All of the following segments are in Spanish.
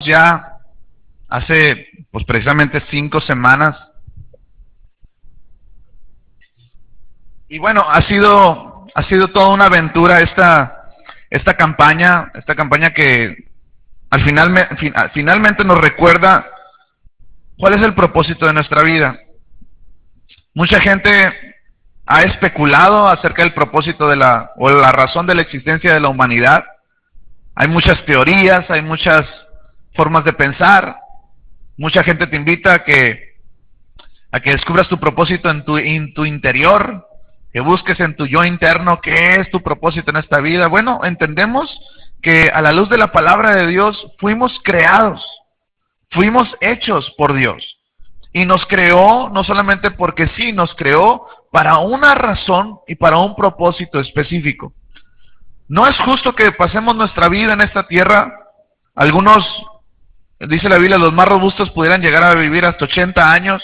Ya hace, pues precisamente 5 semanas. Y bueno, ha sido toda una aventura esta campaña que finalmente nos recuerda cuál es el propósito de nuestra vida. Mucha gente ha especulado acerca del propósito o la razón de la existencia de la humanidad. Hay muchas teorías, hay muchas formas de pensar. Mucha gente te invita a que descubras tu propósito en tu interior, que busques en tu yo interno qué es tu propósito en esta vida. Bueno, entendemos que a la luz de la palabra de Dios fuimos creados, fuimos hechos por Dios. Y nos creó no solamente porque sí, nos creó para una razón y para un propósito específico. No es justo que pasemos nuestra vida en esta tierra. Algunos, dice la Biblia, los más robustos pudieran llegar a vivir hasta 80 años.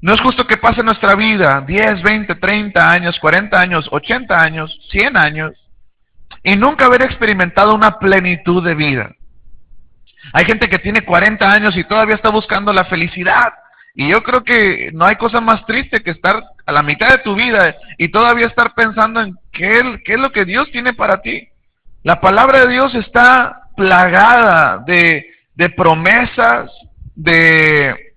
No es justo que pase nuestra vida 10, 20, 30 años, 40 años, 80 años, 100 años, y nunca haber experimentado una plenitud de vida. Hay gente que tiene 40 años y todavía está buscando la felicidad. Y yo creo que no hay cosa más triste que estar a la mitad de tu vida y todavía estar pensando en qué es lo que Dios tiene para ti. La palabra de Dios está plagada de promesas, de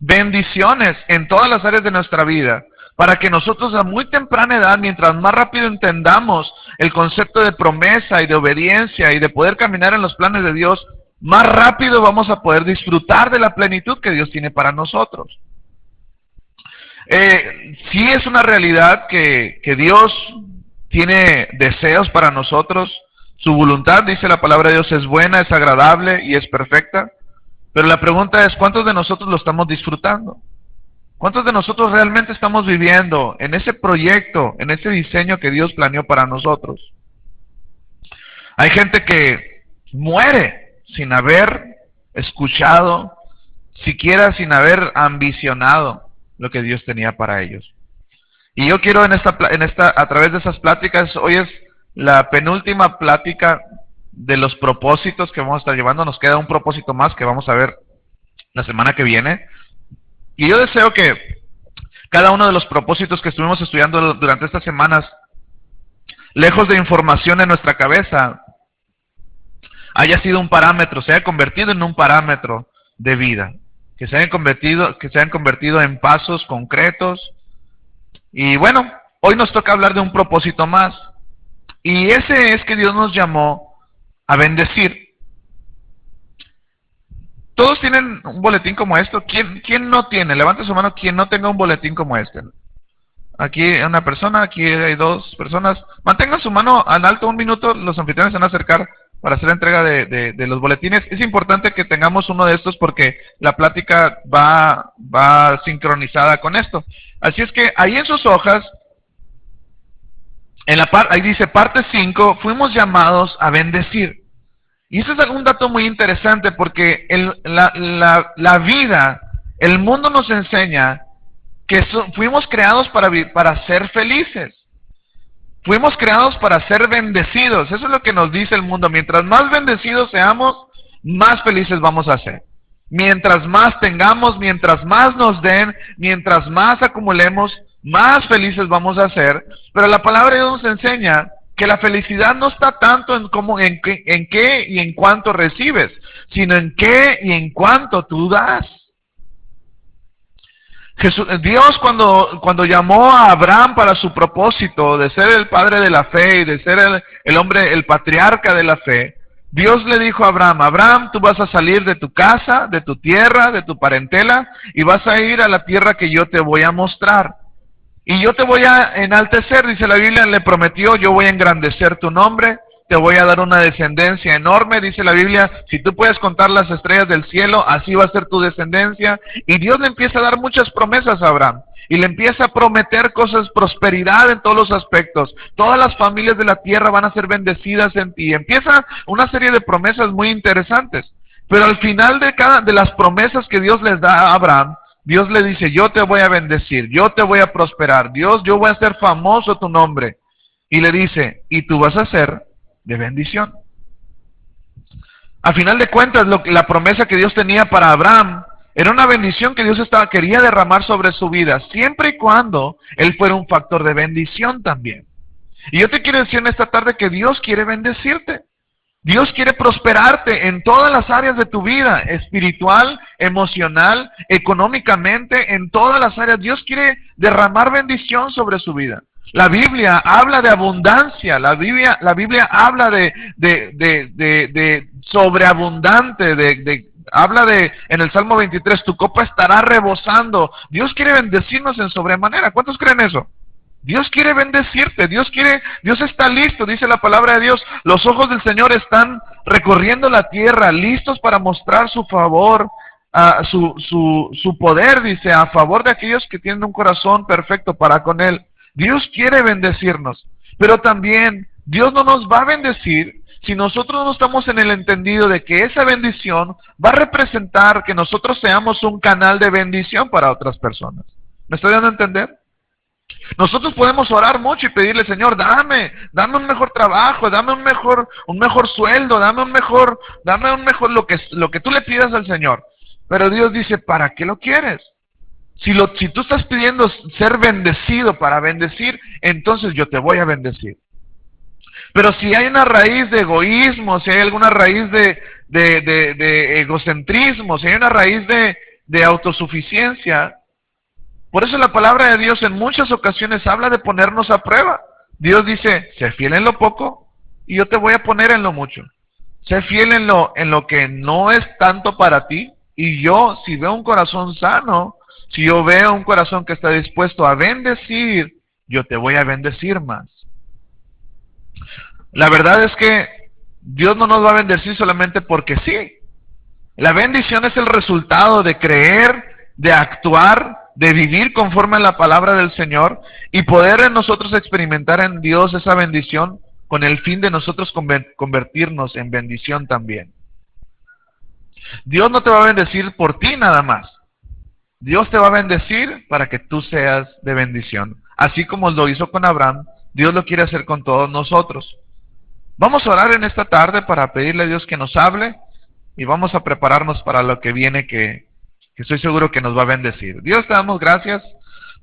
bendiciones en todas las áreas de nuestra vida, para que nosotros a muy temprana edad, mientras más rápido entendamos el concepto de promesa y de obediencia y de poder caminar en los planes de Dios, más rápido vamos a poder disfrutar de la plenitud que Dios tiene para nosotros. Sí es una realidad que Dios tiene deseos para nosotros. Su voluntad, dice la palabra de Dios, es buena, es agradable y es perfecta. Pero la pregunta es, ¿cuántos de nosotros lo estamos disfrutando? ¿Cuántos de nosotros realmente estamos viviendo en ese proyecto, en ese diseño que Dios planeó para nosotros? Hay gente que muere sin haber escuchado, siquiera sin haber ambicionado lo que Dios tenía para ellos. Y yo quiero a través de esas pláticas, hoy es la penúltima plática de los propósitos que vamos a estar llevando. Nos queda un propósito más que vamos a ver la semana que viene. Y yo deseo que cada uno de los propósitos que estuvimos estudiando durante estas semanas, lejos de información en nuestra cabeza, haya sido un parámetro, se haya convertido en un parámetro de vida, que se hayan convertido en pasos concretos. Y bueno, hoy nos toca hablar de un propósito más, y ese es que Dios nos llamó a bendecir. ¿Todos tienen un boletín como esto? ¿Quién no tiene? Levante su mano quien no tenga un boletín como este. Aquí hay una persona, aquí hay 2 personas. Mantengan su mano en alto un minuto, los anfitriones se van a acercar para hacer la entrega de los boletines. Es importante que tengamos uno de estos porque la plática va sincronizada con esto. Así es que ahí en sus hojas, ahí dice parte 5, fuimos llamados a bendecir. Y ese es un dato muy interesante porque la vida, el mundo nos enseña que fuimos creados para ser felices. Fuimos creados para ser bendecidos. Eso es lo que nos dice el mundo. Mientras más bendecidos seamos, más felices vamos a ser. Mientras más tengamos, mientras más nos den, mientras más acumulemos, más felices vamos a ser. Pero la palabra de Dios nos enseña que la felicidad no está tanto en qué y en cuánto recibes, sino en qué y en cuánto tú das. Dios cuando llamó a Abraham para su propósito de ser el padre de la fe y de ser el hombre, el patriarca de la fe, Dios le dijo a Abraham: Abraham, tú vas a salir de tu casa, de tu tierra, de tu parentela, y vas a ir a la tierra que yo te voy a mostrar. Y yo te voy a enaltecer, dice la Biblia, le prometió: yo voy a engrandecer tu nombre, te voy a dar una descendencia enorme, dice la Biblia, si tú puedes contar las estrellas del cielo, así va a ser tu descendencia. Y Dios le empieza a dar muchas promesas a Abraham, y le empieza a prometer cosas, prosperidad en todos los aspectos. Todas las familias de la tierra van a ser bendecidas en ti. Empieza una serie de promesas muy interesantes, pero al final de las promesas que Dios les da a Abraham, Dios le dice: yo te voy a bendecir, yo te voy a prosperar, yo voy a hacer famoso tu nombre. Y le dice: y tú vas a ser de bendición. A final de cuentas, la promesa que Dios tenía para Abraham era una bendición que Dios quería derramar sobre su vida, siempre y cuando él fuera un factor de bendición también. Y yo te quiero decir en esta tarde que Dios quiere bendecirte. Dios quiere prosperarte en todas las áreas de tu vida, espiritual, emocional, económicamente, en todas las áreas. Dios quiere derramar bendición sobre su vida. La Biblia habla de abundancia, la Biblia habla de sobreabundante, habla en el Salmo 23, tu copa estará rebosando. Dios quiere bendecirnos en sobremanera. ¿Cuántos creen eso? Dios quiere bendecirte, Dios está listo, dice la palabra de Dios. Los ojos del Señor están recorriendo la tierra, listos para mostrar su favor, su poder, dice, a favor de aquellos que tienen un corazón perfecto para con Él. Dios quiere bendecirnos, pero también Dios no nos va a bendecir si nosotros no estamos en el entendido de que esa bendición va a representar que nosotros seamos un canal de bendición para otras personas. ¿Me estoy dando a entender? Nosotros podemos orar mucho y pedirle, Señor, dame un mejor trabajo, dame un mejor sueldo, dame un mejor lo que tú le pidas al Señor. Pero Dios dice, ¿para qué lo quieres? Si tú estás pidiendo ser bendecido para bendecir, entonces yo te voy a bendecir. Pero si hay una raíz de egoísmo, si hay alguna raíz de egocentrismo, si hay una raíz de autosuficiencia, por eso la palabra de Dios en muchas ocasiones habla de ponernos a prueba. Dios dice, sé fiel en lo poco y yo te voy a poner en lo mucho. Sé fiel en lo que no es tanto para ti, y yo, si veo un corazón sano, si yo veo un corazón que está dispuesto a bendecir, yo te voy a bendecir más. La verdad es que Dios no nos va a bendecir solamente porque sí. La bendición es el resultado de creer, de actuar, de vivir conforme a la palabra del Señor y poder en nosotros experimentar en Dios esa bendición con el fin de nosotros convertirnos en bendición también. Dios no te va a bendecir por ti nada más. Dios te va a bendecir para que tú seas de bendición. Así como lo hizo con Abraham, Dios lo quiere hacer con todos nosotros. Vamos a orar en esta tarde para pedirle a Dios que nos hable y vamos a prepararnos para lo que viene, que estoy seguro que nos va a bendecir. Dios, te damos gracias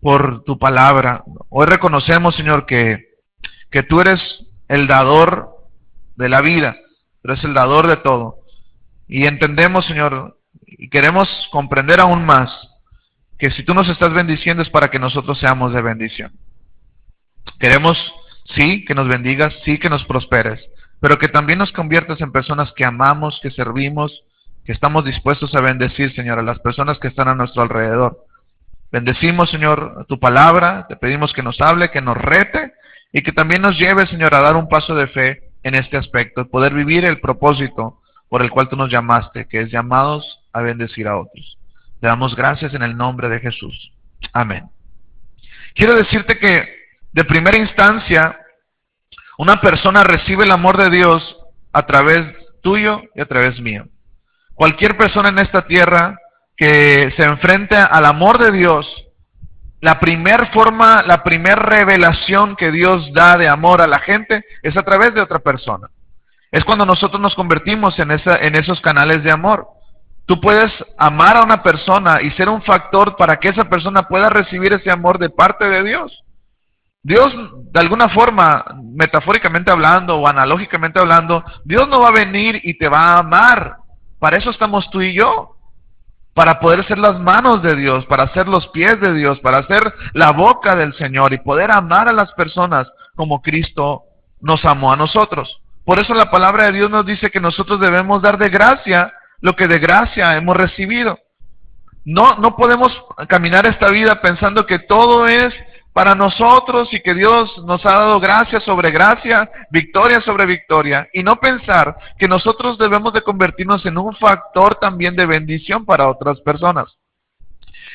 por tu palabra. Hoy reconocemos, Señor, que tú eres el dador de la vida, tú eres el dador de todo. Y entendemos, Señor, y queremos comprender aún más que si tú nos estás bendiciendo es para que nosotros seamos de bendición. Queremos, sí, que nos bendigas, sí, que nos prosperes, pero que también nos conviertas en personas que amamos, que servimos, que estamos dispuestos a bendecir, Señor, a las personas que están a nuestro alrededor. Bendecimos, Señor, tu palabra, te pedimos que nos hable, que nos rete y que también nos lleve, Señor, a dar un paso de fe en este aspecto, poder vivir el propósito por el cual tú nos llamaste, que es llamados a bendecir a otros. Te damos gracias en el nombre de Jesús. Amén. Quiero decirte que de primera instancia, una persona recibe el amor de Dios a través tuyo y a través mío. Cualquier persona en esta tierra que se enfrente al amor de Dios, la primer revelación que Dios da de amor a la gente es a través de otra persona. Es cuando nosotros nos convertimos en esos canales de amor. Tú puedes amar a una persona y ser un factor para que esa persona pueda recibir ese amor de parte de Dios. Dios, de alguna forma, metafóricamente hablando o analógicamente hablando, Dios no va a venir y te va a amar. Para eso estamos tú y yo, para poder ser las manos de Dios, para ser los pies de Dios, para ser la boca del Señor y poder amar a las personas como Cristo nos amó a nosotros. Por eso la palabra de Dios nos dice que nosotros debemos dar de gracia lo que de gracia hemos recibido. No podemos caminar esta vida pensando que todo es para nosotros y que Dios nos ha dado gracia sobre gracia, victoria sobre victoria, y no pensar que nosotros debemos de convertirnos en un factor también de bendición para otras personas.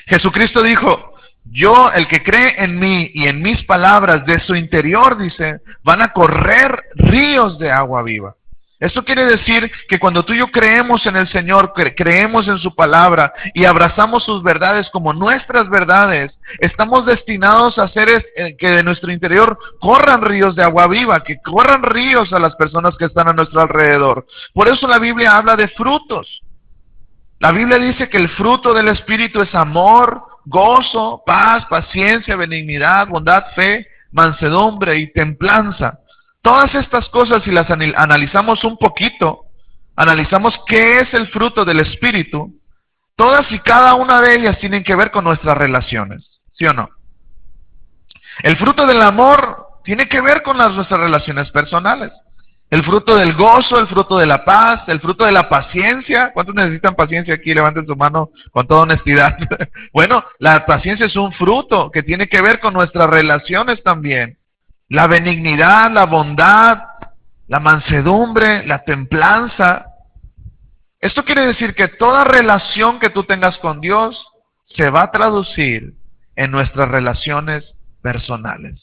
Jesucristo dijo, yo, el que cree en mí y en mis palabras, de su interior, dice, van a correr ríos de agua viva. Esto quiere decir que cuando tú y yo creemos en el Señor, creemos en su palabra y abrazamos sus verdades como nuestras verdades, estamos destinados a hacer que de nuestro interior corran ríos de agua viva, que corran ríos a las personas que están a nuestro alrededor. Por eso la Biblia habla de frutos. La Biblia dice que el fruto del Espíritu es amor, gozo, paz, paciencia, benignidad, bondad, fe, mansedumbre y templanza. Todas estas cosas, si las analizamos un poquito, analizamos qué es el fruto del Espíritu, todas y cada una de ellas tienen que ver con nuestras relaciones, ¿sí o no? El fruto del amor tiene que ver con nuestras relaciones personales. El fruto del gozo, el fruto de la paz, el fruto de la paciencia. ¿Cuántos necesitan paciencia aquí? Levanten su mano con toda honestidad. Bueno, la paciencia es un fruto que tiene que ver con nuestras relaciones también. La benignidad, la bondad, la mansedumbre, la templanza. Esto quiere decir que toda relación que tú tengas con Dios se va a traducir en nuestras relaciones personales.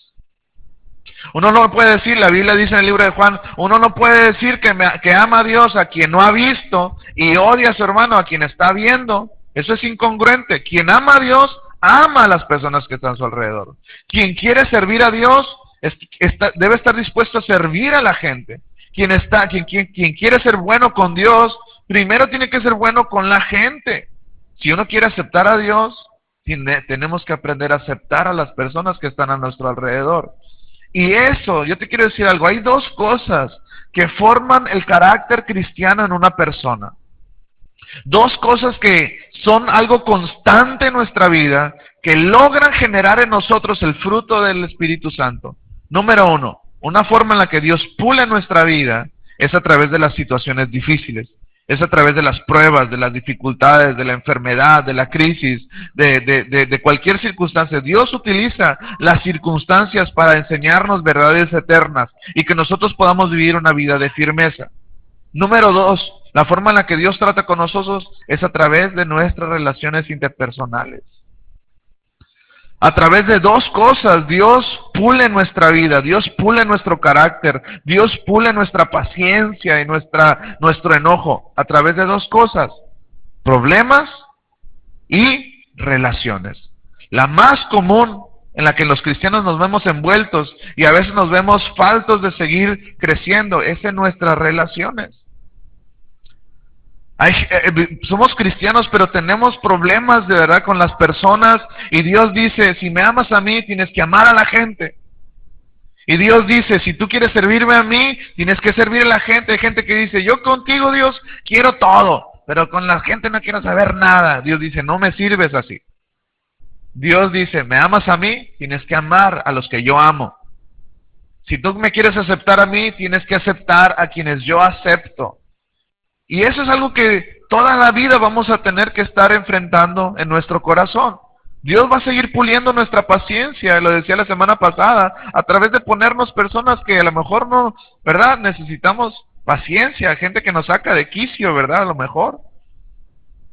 Uno no puede decir, la Biblia dice en el libro de Juan, uno no puede decir que ama a Dios a quien no ha visto y odia a su hermano a quien está viendo. Eso es incongruente. Quien ama a Dios, ama a las personas que están a su alrededor. Quien quiere servir a Dios, debe estar dispuesto a servir a la gente. Quien quiere ser bueno con Dios, primero tiene que ser bueno con la gente. Si uno quiere aceptar a Dios, tenemos que aprender a aceptar a las personas que están a nuestro alrededor. Y eso, yo te quiero decir algo, hay dos cosas que forman el carácter cristiano en una persona. Dos cosas que son algo constante en nuestra vida, que logran generar en nosotros el fruto del Espíritu Santo. Número uno, una forma en la que Dios pule nuestra vida es a través de las situaciones difíciles. Es a través de las pruebas, de las dificultades, de la enfermedad, de la crisis, de cualquier circunstancia. Dios utiliza las circunstancias para enseñarnos verdades eternas y que nosotros podamos vivir una vida de firmeza. Número dos, la forma en la que Dios trata con nosotros es a través de nuestras relaciones interpersonales. A través de dos cosas, Dios pule nuestra vida, Dios pule nuestro carácter, Dios pule nuestra paciencia y nuestro enojo. A través de dos cosas, problemas y relaciones. La más común en la que los cristianos nos vemos envueltos y a veces nos vemos faltos de seguir creciendo es en nuestras relaciones. Somos cristianos, pero tenemos problemas de verdad con las personas y Dios dice, si me amas a mí, tienes que amar a la gente. Y Dios dice, si tú quieres servirme a mí, tienes que servir a la gente. Hay gente que dice, yo contigo, Dios, quiero todo, pero con la gente no quiero saber nada. Dios dice, no me sirves así. Dios dice, me amas a mí, tienes que amar a los que yo amo. Si tú me quieres aceptar a mí, tienes que aceptar a quienes yo acepto. Y eso es algo que toda la vida vamos a tener que estar enfrentando en nuestro corazón. Dios va a seguir puliendo nuestra paciencia, lo decía la semana pasada, a través de ponernos personas que a lo mejor no, ¿verdad? Necesitamos paciencia, gente que nos saca de quicio, ¿verdad? A lo mejor.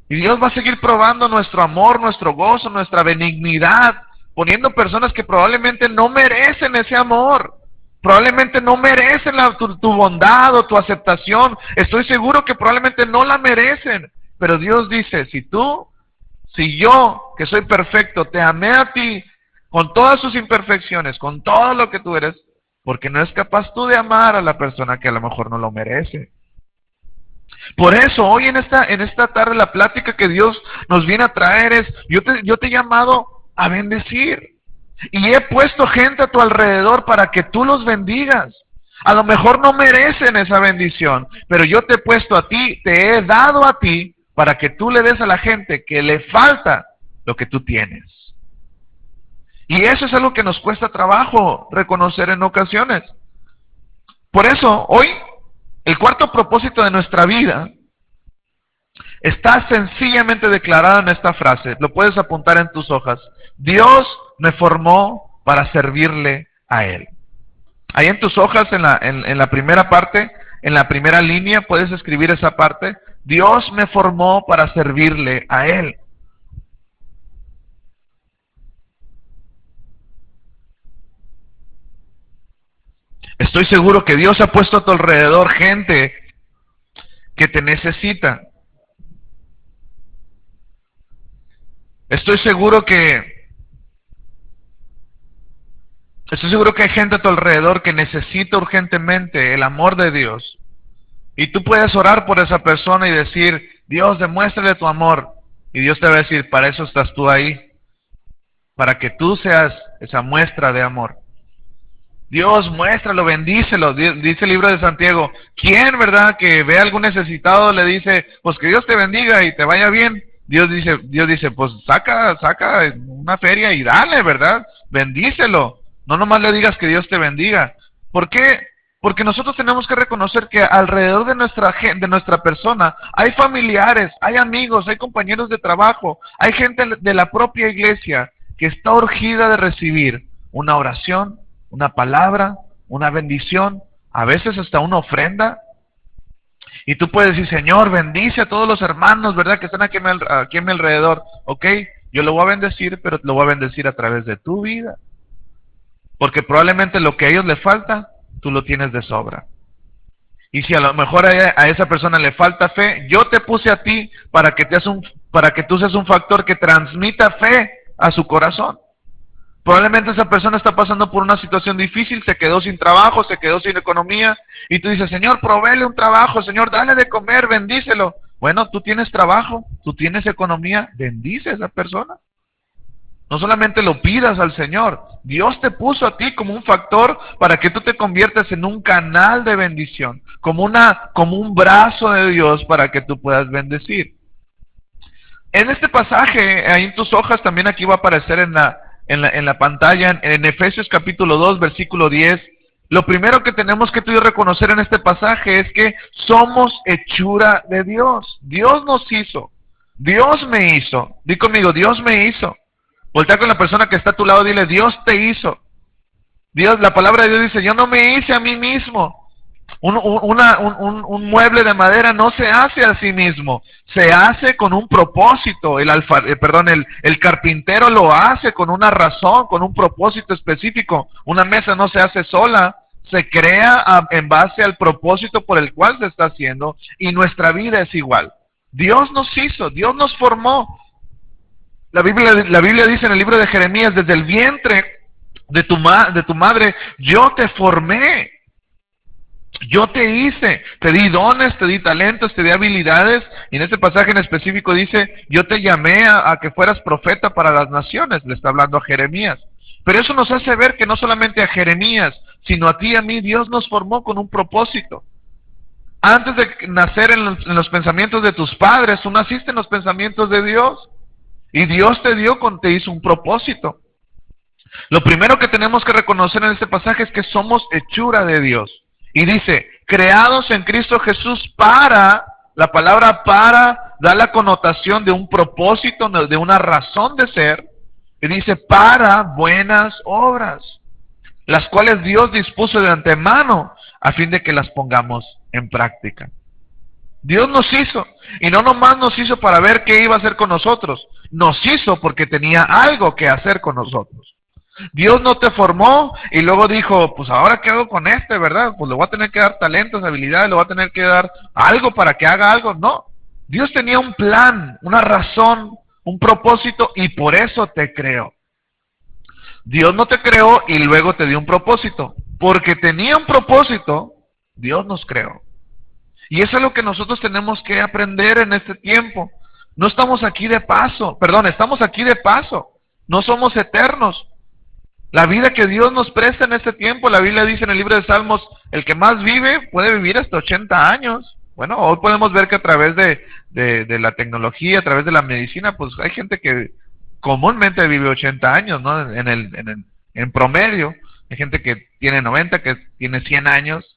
Y Dios va a seguir probando nuestro amor, nuestro gozo, nuestra benignidad, poniendo personas que probablemente no merecen ese amor. Probablemente no merecen tu bondad o tu aceptación. Estoy seguro que probablemente no la merecen. Pero Dios dice, si yo, que soy perfecto, te amé a ti con todas sus imperfecciones, con todo lo que tú eres, porque no es capaz tú de amar a la persona que a lo mejor no lo merece. Por eso, hoy en esta tarde, la plática que Dios nos viene a traer es, yo te he llamado a bendecir. Y he puesto gente a tu alrededor para que tú los bendigas. A lo mejor no merecen esa bendición, pero yo te he puesto a ti, te he dado a ti, para que tú le des a la gente que le falta lo que tú tienes. Y eso es algo que nos cuesta trabajo reconocer en ocasiones. Por eso, hoy, el cuarto propósito de nuestra vida está sencillamente declarado en esta frase. Lo puedes apuntar en tus hojas. Dios me formó para servirle a Él. Ahí en tus hojas, en la primera parte, en la primera línea, puedes escribir esa parte. Dios me formó para servirle a Él. Estoy seguro que Dios ha puesto a tu alrededor gente que te necesita. Estoy seguro que hay gente a tu alrededor que necesita urgentemente el amor de Dios. Y tú puedes orar por esa persona y decir, Dios, demuéstrale tu amor. Y Dios te va a decir, para eso estás tú ahí, para que tú seas esa muestra de amor. Dios, muéstralo, bendícelo. Dice el libro de Santiago, ¿quién, verdad, que ve a algún necesitado le dice, pues que Dios te bendiga y te vaya bien? Dios dice, pues saca una feria y dale, ¿verdad? Bendícelo. No nomás le digas que Dios te bendiga. ¿Por qué? Porque nosotros tenemos que reconocer que alrededor de nuestra persona hay familiares, hay amigos, hay compañeros de trabajo, hay gente de la propia iglesia que está urgida de recibir una oración, una palabra, una bendición, a veces hasta una ofrenda. Y tú puedes decir, Señor, bendice a todos los hermanos, ¿verdad?, que están aquí a mi alrededor. Ok, yo lo voy a bendecir, pero lo voy a bendecir a través de tu vida. Porque probablemente lo que a ellos les falta, tú lo tienes de sobra. Y si a lo mejor a esa persona le falta fe, yo te puse a ti para que tú seas un factor que transmita fe a su corazón. Probablemente esa persona está pasando por una situación difícil, se quedó sin trabajo, se quedó sin economía, y tú dices, Señor, provéele un trabajo, Señor, dale de comer, bendícelo. Bueno, tú tienes trabajo, tú tienes economía, bendice a esa persona. No solamente lo pidas al Señor, Dios te puso a ti como un factor para que tú te conviertas en un canal de bendición, como un brazo de Dios para que tú puedas bendecir. En este pasaje, ahí en tus hojas, también aquí va a aparecer en la pantalla, en Efesios capítulo 2, versículo 10, lo primero que tenemos que tú y yo reconocer en este pasaje es que somos hechura de Dios. Dios nos hizo, Dios me hizo. Di conmigo, Dios me hizo. Voltea con la persona que está a tu lado, dile, Dios te hizo. Dios, la palabra de Dios dice, yo no me hice a mí mismo. Un mueble de madera no se hace a sí mismo, se hace con un propósito. El carpintero lo hace con una razón, con un propósito específico. Una mesa no se hace sola, se crea en base al propósito por el cual se está haciendo, y nuestra vida es igual. Dios nos hizo, Dios nos formó. La Biblia dice en el libro de Jeremías, desde el vientre de tu madre, yo te formé. Yo te hice, te di dones, te di talentos, te di habilidades, y en este pasaje en específico dice, yo te llamé a que fueras profeta para las naciones, le está hablando a Jeremías. Pero eso nos hace ver que no solamente a Jeremías, sino a ti y a mí, Dios nos formó con un propósito. Antes de nacer en los pensamientos de tus padres, tú naciste en los pensamientos de Dios, y Dios te hizo un propósito. Lo primero que tenemos que reconocer en este pasaje es que somos hechura de Dios. Y dice, creados en Cristo Jesús la palabra para da la connotación de un propósito, de una razón de ser. Y dice, para buenas obras, las cuales Dios dispuso de antemano a fin de que las pongamos en práctica. Dios nos hizo, y no nomás nos hizo para ver qué iba a hacer con nosotros, nos hizo porque tenía algo que hacer con nosotros. Dios no te formó y luego dijo, pues ahora qué hago con ¿verdad? Pues le voy a tener que dar talentos, habilidades, le voy a tener que dar algo para que haga algo. No, Dios tenía un plan, una razón, un propósito, y por eso te creó. Dios no te creó y luego te dio un propósito. Porque tenía un propósito, Dios nos creó. Y eso es lo que nosotros tenemos que aprender en este tiempo. No estamos aquí de paso, estamos aquí de paso. No somos eternos. La vida que Dios nos presta en este tiempo, la Biblia dice en el libro de Salmos, el que más vive puede vivir hasta 80 años. Bueno, hoy podemos ver que a través de la tecnología, a través de la medicina, pues hay gente que comúnmente vive 80 años, ¿no? En promedio. Hay gente que tiene 90, que tiene 100 años.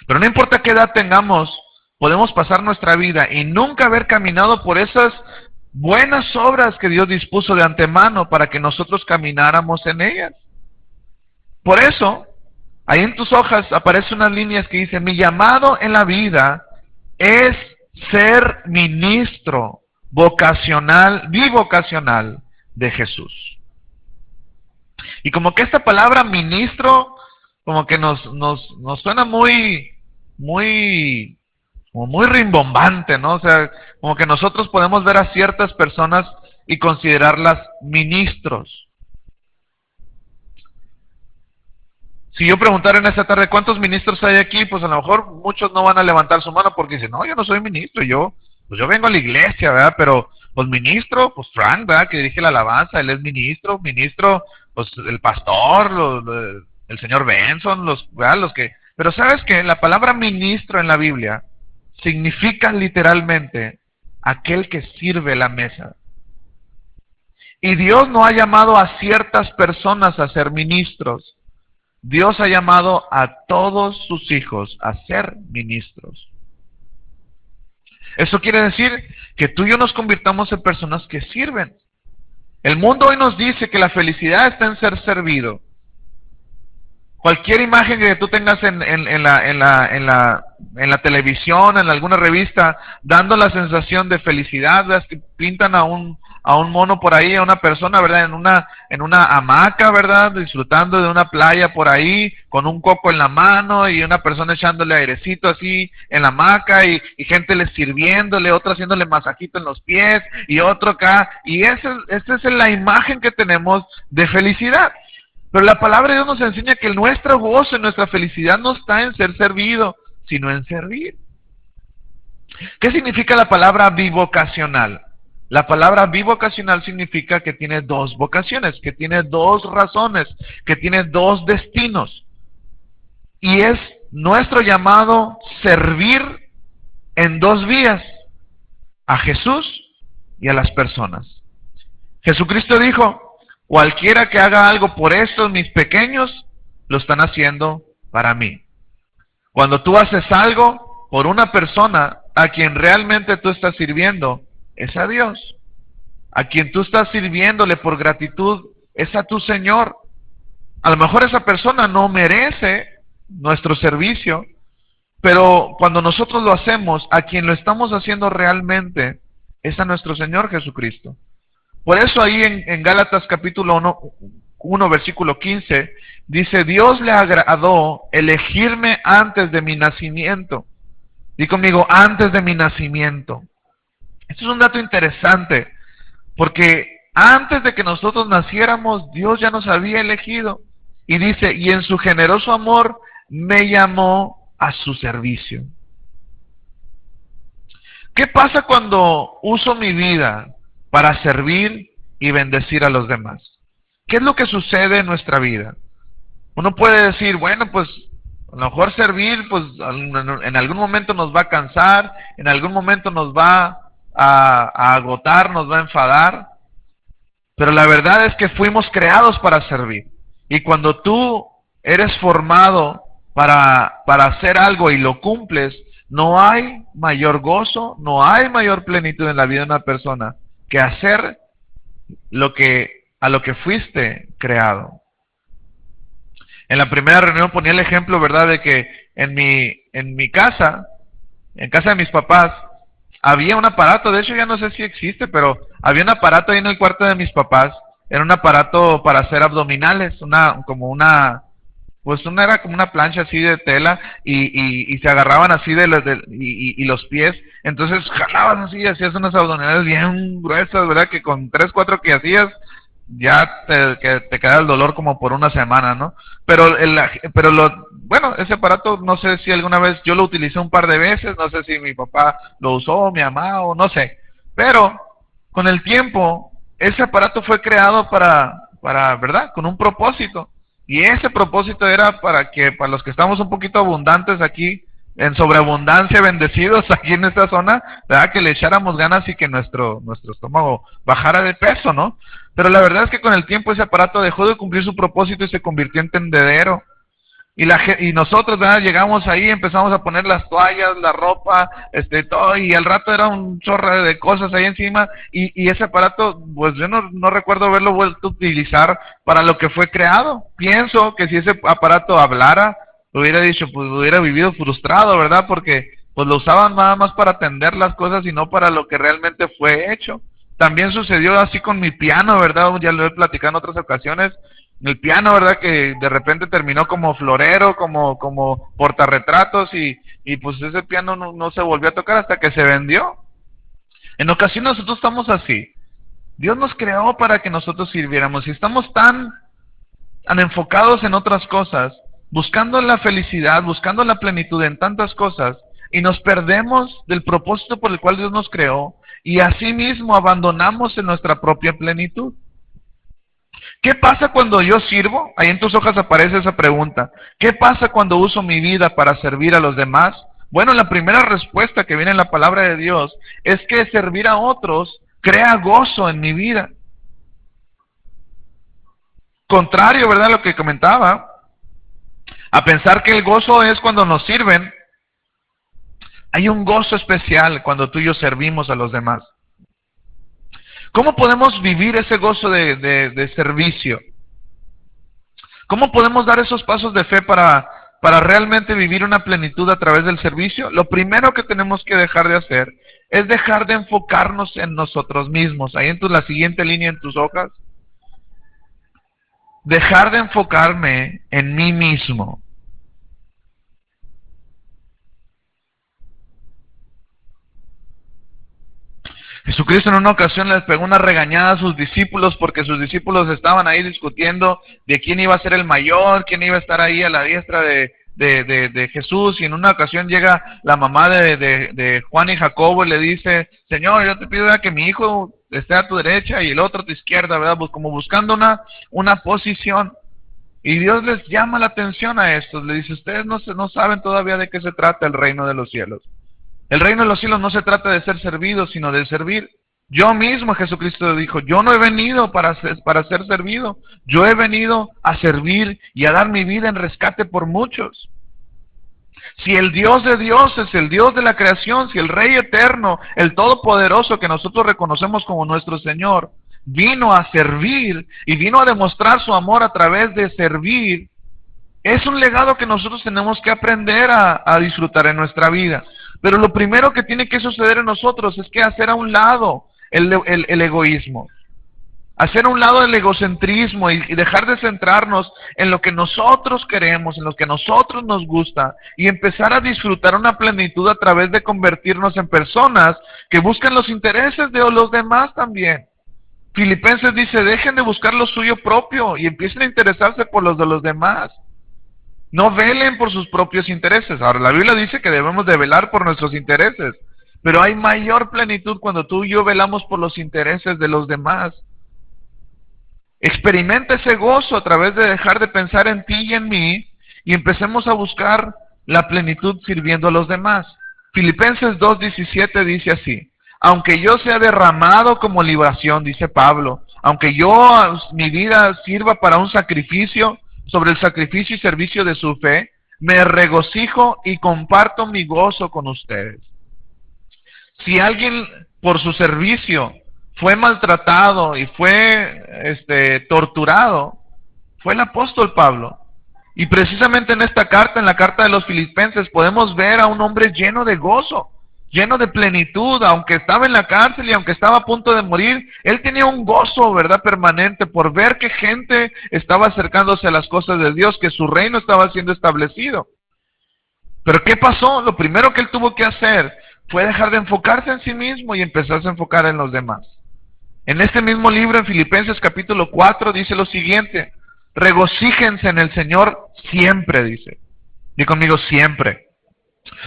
Pero no importa qué edad tengamos, podemos pasar nuestra vida y nunca haber caminado por esas buenas obras que Dios dispuso de antemano para que nosotros camináramos en ellas. Por eso, ahí en tus hojas aparecen unas líneas que dicen, mi llamado en la vida es ser ministro bivocacional de Jesús. Y como que esta palabra ministro, como que nos suena muy como muy rimbombante, ¿no? O sea, como que nosotros podemos ver a ciertas personas y considerarlas ministros. Si yo preguntara en esta tarde cuántos ministros hay aquí, pues a lo mejor muchos no van a levantar su mano porque dicen, no, yo no soy ministro, pues yo vengo a la iglesia, ¿verdad? Pero, pues ministro, pues Frank, ¿verdad? Que dirige la alabanza, él es ministro, pues el pastor, el señor Benson, ¿verdad? Los que... Pero ¿sabes qué? La palabra ministro en la Biblia significa literalmente aquel que sirve la mesa. Y Dios no ha llamado a ciertas personas a ser ministros. Dios ha llamado a todos sus hijos a ser ministros. Eso quiere decir que tú y yo nos convirtamos en personas que sirven. El mundo hoy nos dice que la felicidad está en ser servido. Cualquier imagen que tú tengas en la televisión, en alguna revista, dando la sensación de felicidad, ¿verdad? Que pintan a un mono por ahí, a una persona, ¿verdad? En una hamaca, ¿verdad? Disfrutando de una playa por ahí, con un coco en la mano y una persona echándole airecito así en la hamaca y gente le sirviéndole, otra haciéndole masajito en los pies y otro acá. Y esa es la imagen que tenemos de felicidad. Pero la palabra de Dios nos enseña que nuestro gozo y nuestra felicidad no está en ser servido, sino en servir. ¿Qué significa la palabra bivocacional? La palabra bivocacional significa que tiene dos vocaciones, que tiene dos razones, que tiene dos destinos. Y es nuestro llamado servir en dos vías, a Jesús y a las personas. Jesucristo dijo, cualquiera que haga algo por estos mis pequeños, lo están haciendo para mí. Cuando tú haces algo por una persona, a quien realmente tú estás sirviendo, es a Dios. A quien tú estás sirviéndole por gratitud, es a tu Señor. A lo mejor esa persona no merece nuestro servicio, pero cuando nosotros lo hacemos, a quien lo estamos haciendo realmente, es a nuestro Señor Jesucristo. Por eso ahí en Gálatas capítulo 1, versículo 15, dice, Dios le agradó elegirme antes de mi nacimiento. Di conmigo, antes de mi nacimiento. Esto es un dato interesante, porque antes de que nosotros naciéramos, Dios ya nos había elegido. Y dice, y en su generoso amor me llamó a su servicio. ¿Qué pasa cuando uso mi vida para servir y bendecir a los demás? ¿Qué es lo que sucede en nuestra vida? Uno puede decir, bueno, pues a lo mejor servir, pues en algún momento nos va a cansar, en algún momento nos va a agotar, nos va a enfadar, pero la verdad es que fuimos creados para servir. Y cuando tú eres formado para hacer algo y lo cumples, no hay mayor gozo, no hay mayor plenitud en la vida de una persona que hacer a lo que fuiste creado. En la primera reunión ponía el ejemplo, ¿verdad?, de que en mi casa, en casa de mis papás, había un aparato, de hecho ya no sé si existe, pero había un aparato ahí en el cuarto de mis papás, era un aparato para hacer abdominales, era como una plancha así de tela y se agarraban así y los pies, entonces jalabas así y hacías unas abdominales bien gruesas, ¿verdad? Que con 3, 4 que hacías ya te queda el dolor como por una semana, ¿no? Pero ese aparato no sé si alguna vez yo lo utilicé un par de veces, no sé si mi papá lo usó, mi mamá o no sé, pero con el tiempo ese aparato fue creado para ¿verdad? Con un propósito. Y ese propósito era para los que estamos un poquito abundantes aquí, en sobreabundancia, bendecidos aquí en esta zona, ¿verdad? Que le echáramos ganas y que nuestro estómago bajara de peso, ¿no? Pero la verdad es que con el tiempo ese aparato dejó de cumplir su propósito y se convirtió en tendedero. Y nosotros, ¿verdad? Llegamos ahí, empezamos a poner las toallas, la ropa, todo, y al rato era un chorro de cosas ahí encima, y ese aparato, pues yo no recuerdo haberlo vuelto a utilizar para lo que fue creado. Pienso que si ese aparato hablara, hubiera dicho, pues hubiera vivido frustrado, ¿verdad? Porque pues lo usaban nada más para atender las cosas y no para lo que realmente fue hecho. También sucedió así con mi piano, ¿verdad? Ya lo he platicado en otras ocasiones. El piano, ¿verdad? Que de repente terminó como florero, como portarretratos y pues ese piano no se volvió a tocar hasta que se vendió. En ocasiones nosotros estamos así. Dios nos creó para que nosotros sirviéramos y estamos tan enfocados en otras cosas, buscando la felicidad, buscando la plenitud en tantas cosas, y nos perdemos del propósito por el cual Dios nos creó, y asimismo abandonamos en nuestra propia plenitud. ¿Qué pasa cuando yo sirvo? Ahí en tus hojas aparece esa pregunta. ¿Qué pasa cuando uso mi vida para servir a los demás? Bueno, la primera respuesta que viene en la palabra de Dios es que servir a otros crea gozo en mi vida. Contrario, ¿verdad?, a lo que comentaba, a pensar que el gozo es cuando nos sirven, hay un gozo especial cuando tú y yo servimos a los demás. ¿Cómo podemos vivir ese gozo de servicio? ¿Cómo podemos dar esos pasos de fe para realmente vivir una plenitud a través del servicio? Lo primero que tenemos que dejar de hacer es dejar de enfocarnos en nosotros mismos. Ahí en la siguiente línea en tus hojas. Dejar de enfocarme en mí mismo. Jesucristo en una ocasión les pegó una regañada a sus discípulos porque sus discípulos estaban ahí discutiendo de quién iba a ser el mayor, quién iba a estar ahí a la diestra de Jesús, y en una ocasión llega la mamá de Juan y Jacobo y le dice: Señor, yo te pido que mi hijo esté a tu derecha y el otro a tu izquierda, ¿verdad? Pues como buscando una posición. Y Dios les llama la atención a estos, le dice: ustedes no saben todavía de qué se trata el reino de los cielos. El reino de los cielos no se trata de ser servido, sino de servir. Yo mismo, Jesucristo dijo, yo no he venido para ser servido, yo he venido a servir y a dar mi vida en rescate por muchos. Si el Dios de dioses, el Dios de la creación, si el Rey eterno, el Todopoderoso que nosotros reconocemos como nuestro Señor, vino a servir y vino a demostrar su amor a través de servir, es un legado que nosotros tenemos que aprender a disfrutar en nuestra vida. Pero lo primero que tiene que suceder en nosotros es que hacer a un lado el egoísmo. Hacer a un lado el egocentrismo y dejar de centrarnos en lo que nosotros queremos, en lo que a nosotros nos gusta, y empezar a disfrutar una plenitud a través de convertirnos en personas que buscan los intereses de los demás también. Filipenses dice: dejen de buscar lo suyo propio y empiecen a interesarse por los de los demás. No velen por sus propios intereses. Ahora, la Biblia dice que debemos de velar por nuestros intereses, pero hay mayor plenitud cuando tú y yo velamos por los intereses de los demás. Experimenta ese gozo a través de dejar de pensar en ti y en mí, y empecemos a buscar la plenitud sirviendo a los demás. Filipenses 2:17 dice así: aunque yo sea derramado como libación, dice Pablo, aunque mi vida sirva para un sacrificio, sobre el sacrificio y servicio de su fe, me regocijo y comparto mi gozo con ustedes. Si alguien por su servicio fue maltratado y fue torturado, fue el apóstol Pablo. Y precisamente en esta carta, en la carta de los Filipenses, podemos ver a un hombre lleno de gozo, lleno de plenitud. Aunque estaba en la cárcel y aunque estaba a punto de morir, él tenía un gozo, ¿verdad?, permanente por ver que gente estaba acercándose a las cosas de Dios, que su reino estaba siendo establecido. Pero ¿qué pasó? Lo primero que él tuvo que hacer fue dejar de enfocarse en sí mismo y empezarse a enfocar en los demás. En este mismo libro, en Filipenses capítulo 4, dice lo siguiente: regocíjense en el Señor siempre, dice. Di conmigo: siempre.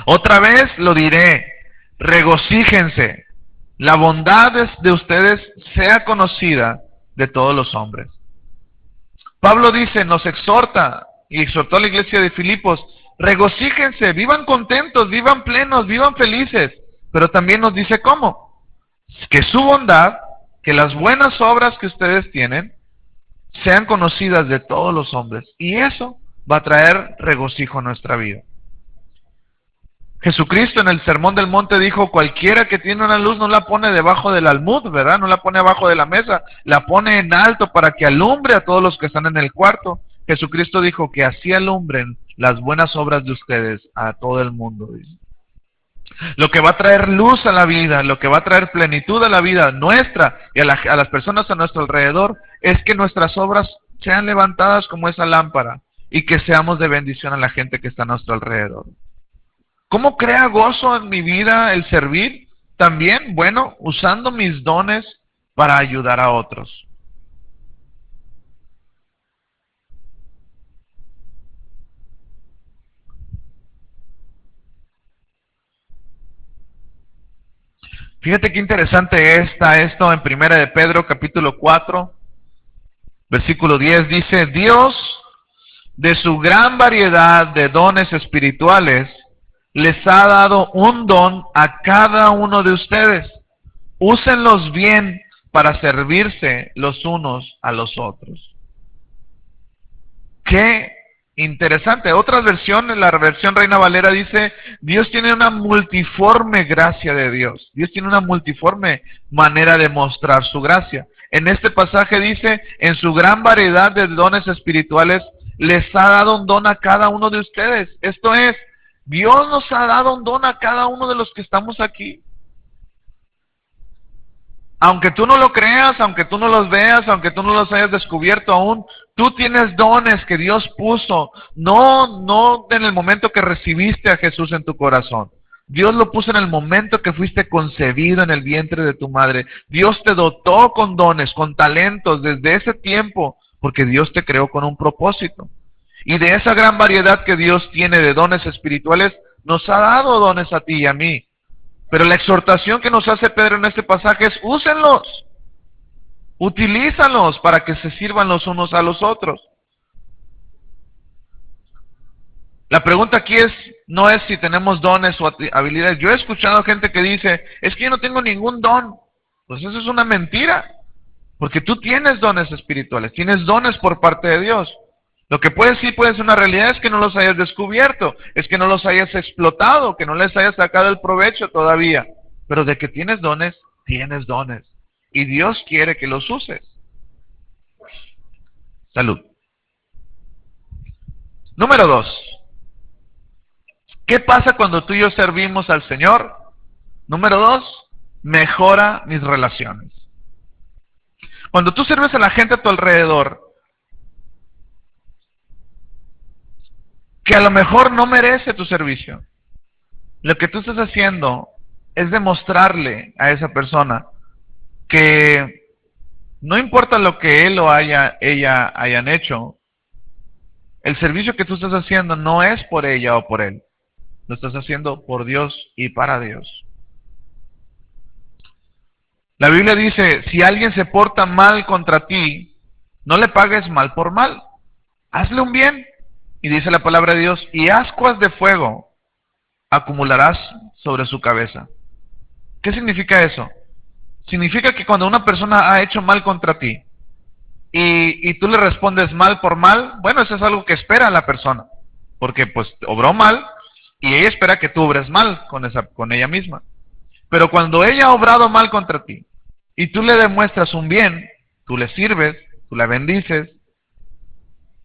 Otra vez lo diré: regocíjense. La bondad de ustedes sea conocida de todos los hombres. Pablo dice, nos exhorta y exhortó a la iglesia de Filipos: regocíjense, vivan contentos, vivan plenos, vivan felices. Pero también nos dice cómo: que su bondad, que las buenas obras que ustedes tienen sean conocidas de todos los hombres, y eso va a traer regocijo a nuestra vida. Jesucristo en el Sermón del Monte dijo: cualquiera que tiene una luz no la pone debajo del almud, ¿verdad? No la pone abajo de la mesa, la pone en alto para que alumbre a todos los que están en el cuarto. Jesucristo dijo que así alumbren las buenas obras de ustedes a todo el mundo, dice. Lo que va a traer luz a la vida, lo que va a traer plenitud a la vida nuestra y a las personas a nuestro alrededor, es que nuestras obras sean levantadas como esa lámpara y que seamos de bendición a la gente que está a nuestro alrededor. ¿Cómo crea gozo en mi vida el servir? También, bueno, usando mis dones para ayudar a otros. Fíjate qué interesante está esto en Primera de Pedro, capítulo 4, versículo 10. Dice, Dios, de su gran variedad de dones espirituales, les ha dado un don a cada uno de ustedes. Úsenlos bien para servirse los unos a los otros. Qué interesante. Otra versión, la versión Reina Valera dice, Dios tiene una multiforme gracia de Dios. Dios tiene una multiforme manera de mostrar su gracia. En este pasaje dice, en su gran variedad de dones espirituales, les ha dado un don a cada uno de ustedes. Esto es, Dios nos ha dado un don a cada uno de los que estamos aquí. Aunque tú no lo creas, aunque tú no los veas, aunque tú no los hayas descubierto aún, tú tienes dones que Dios puso, no en el momento que recibiste a Jesús en tu corazón. Dios lo puso en el momento que fuiste concebido en el vientre de tu madre. Dios te dotó con dones, con talentos desde ese tiempo, porque Dios te creó con un propósito. Y de esa gran variedad que Dios tiene de dones espirituales, nos ha dado dones a ti y a mí. Pero la exhortación que nos hace Pedro en este pasaje es, úsenlos, utilízalos para que se sirvan los unos a los otros. La pregunta aquí no es si tenemos dones o habilidades. Yo he escuchado gente que dice, es que yo no tengo ningún don. Pues eso es una mentira, porque tú tienes dones espirituales, tienes dones por parte de Dios. Lo que puede ser una realidad es que no los hayas descubierto, es que no los hayas explotado, que no les hayas sacado el provecho todavía. Pero de que tienes dones, tienes dones. Y Dios quiere que los uses. Salud. Número 2. ¿Qué pasa cuando tú y yo servimos al Señor? Número 2. Mejora mis relaciones. Cuando tú sirves a la gente a tu alrededor, que a lo mejor no merece tu servicio, lo que tú estás haciendo es demostrarle a esa persona que no importa lo que él o ella hayan hecho, el servicio que tú estás haciendo no es por ella o por él, lo estás haciendo por Dios y para Dios. La Biblia dice, si alguien se porta mal contra ti, no le pagues mal por mal, hazle un bien. Y dice la palabra de Dios, y ascuas de fuego acumularás sobre su cabeza. ¿Qué significa eso? Significa que cuando una persona ha hecho mal contra ti y tú le respondes mal por mal, bueno, eso es algo que espera la persona, porque pues obró mal y ella espera que tú obres mal con ella misma. Pero cuando ella ha obrado mal contra ti y tú le demuestras un bien, tú le sirves, tú la bendices,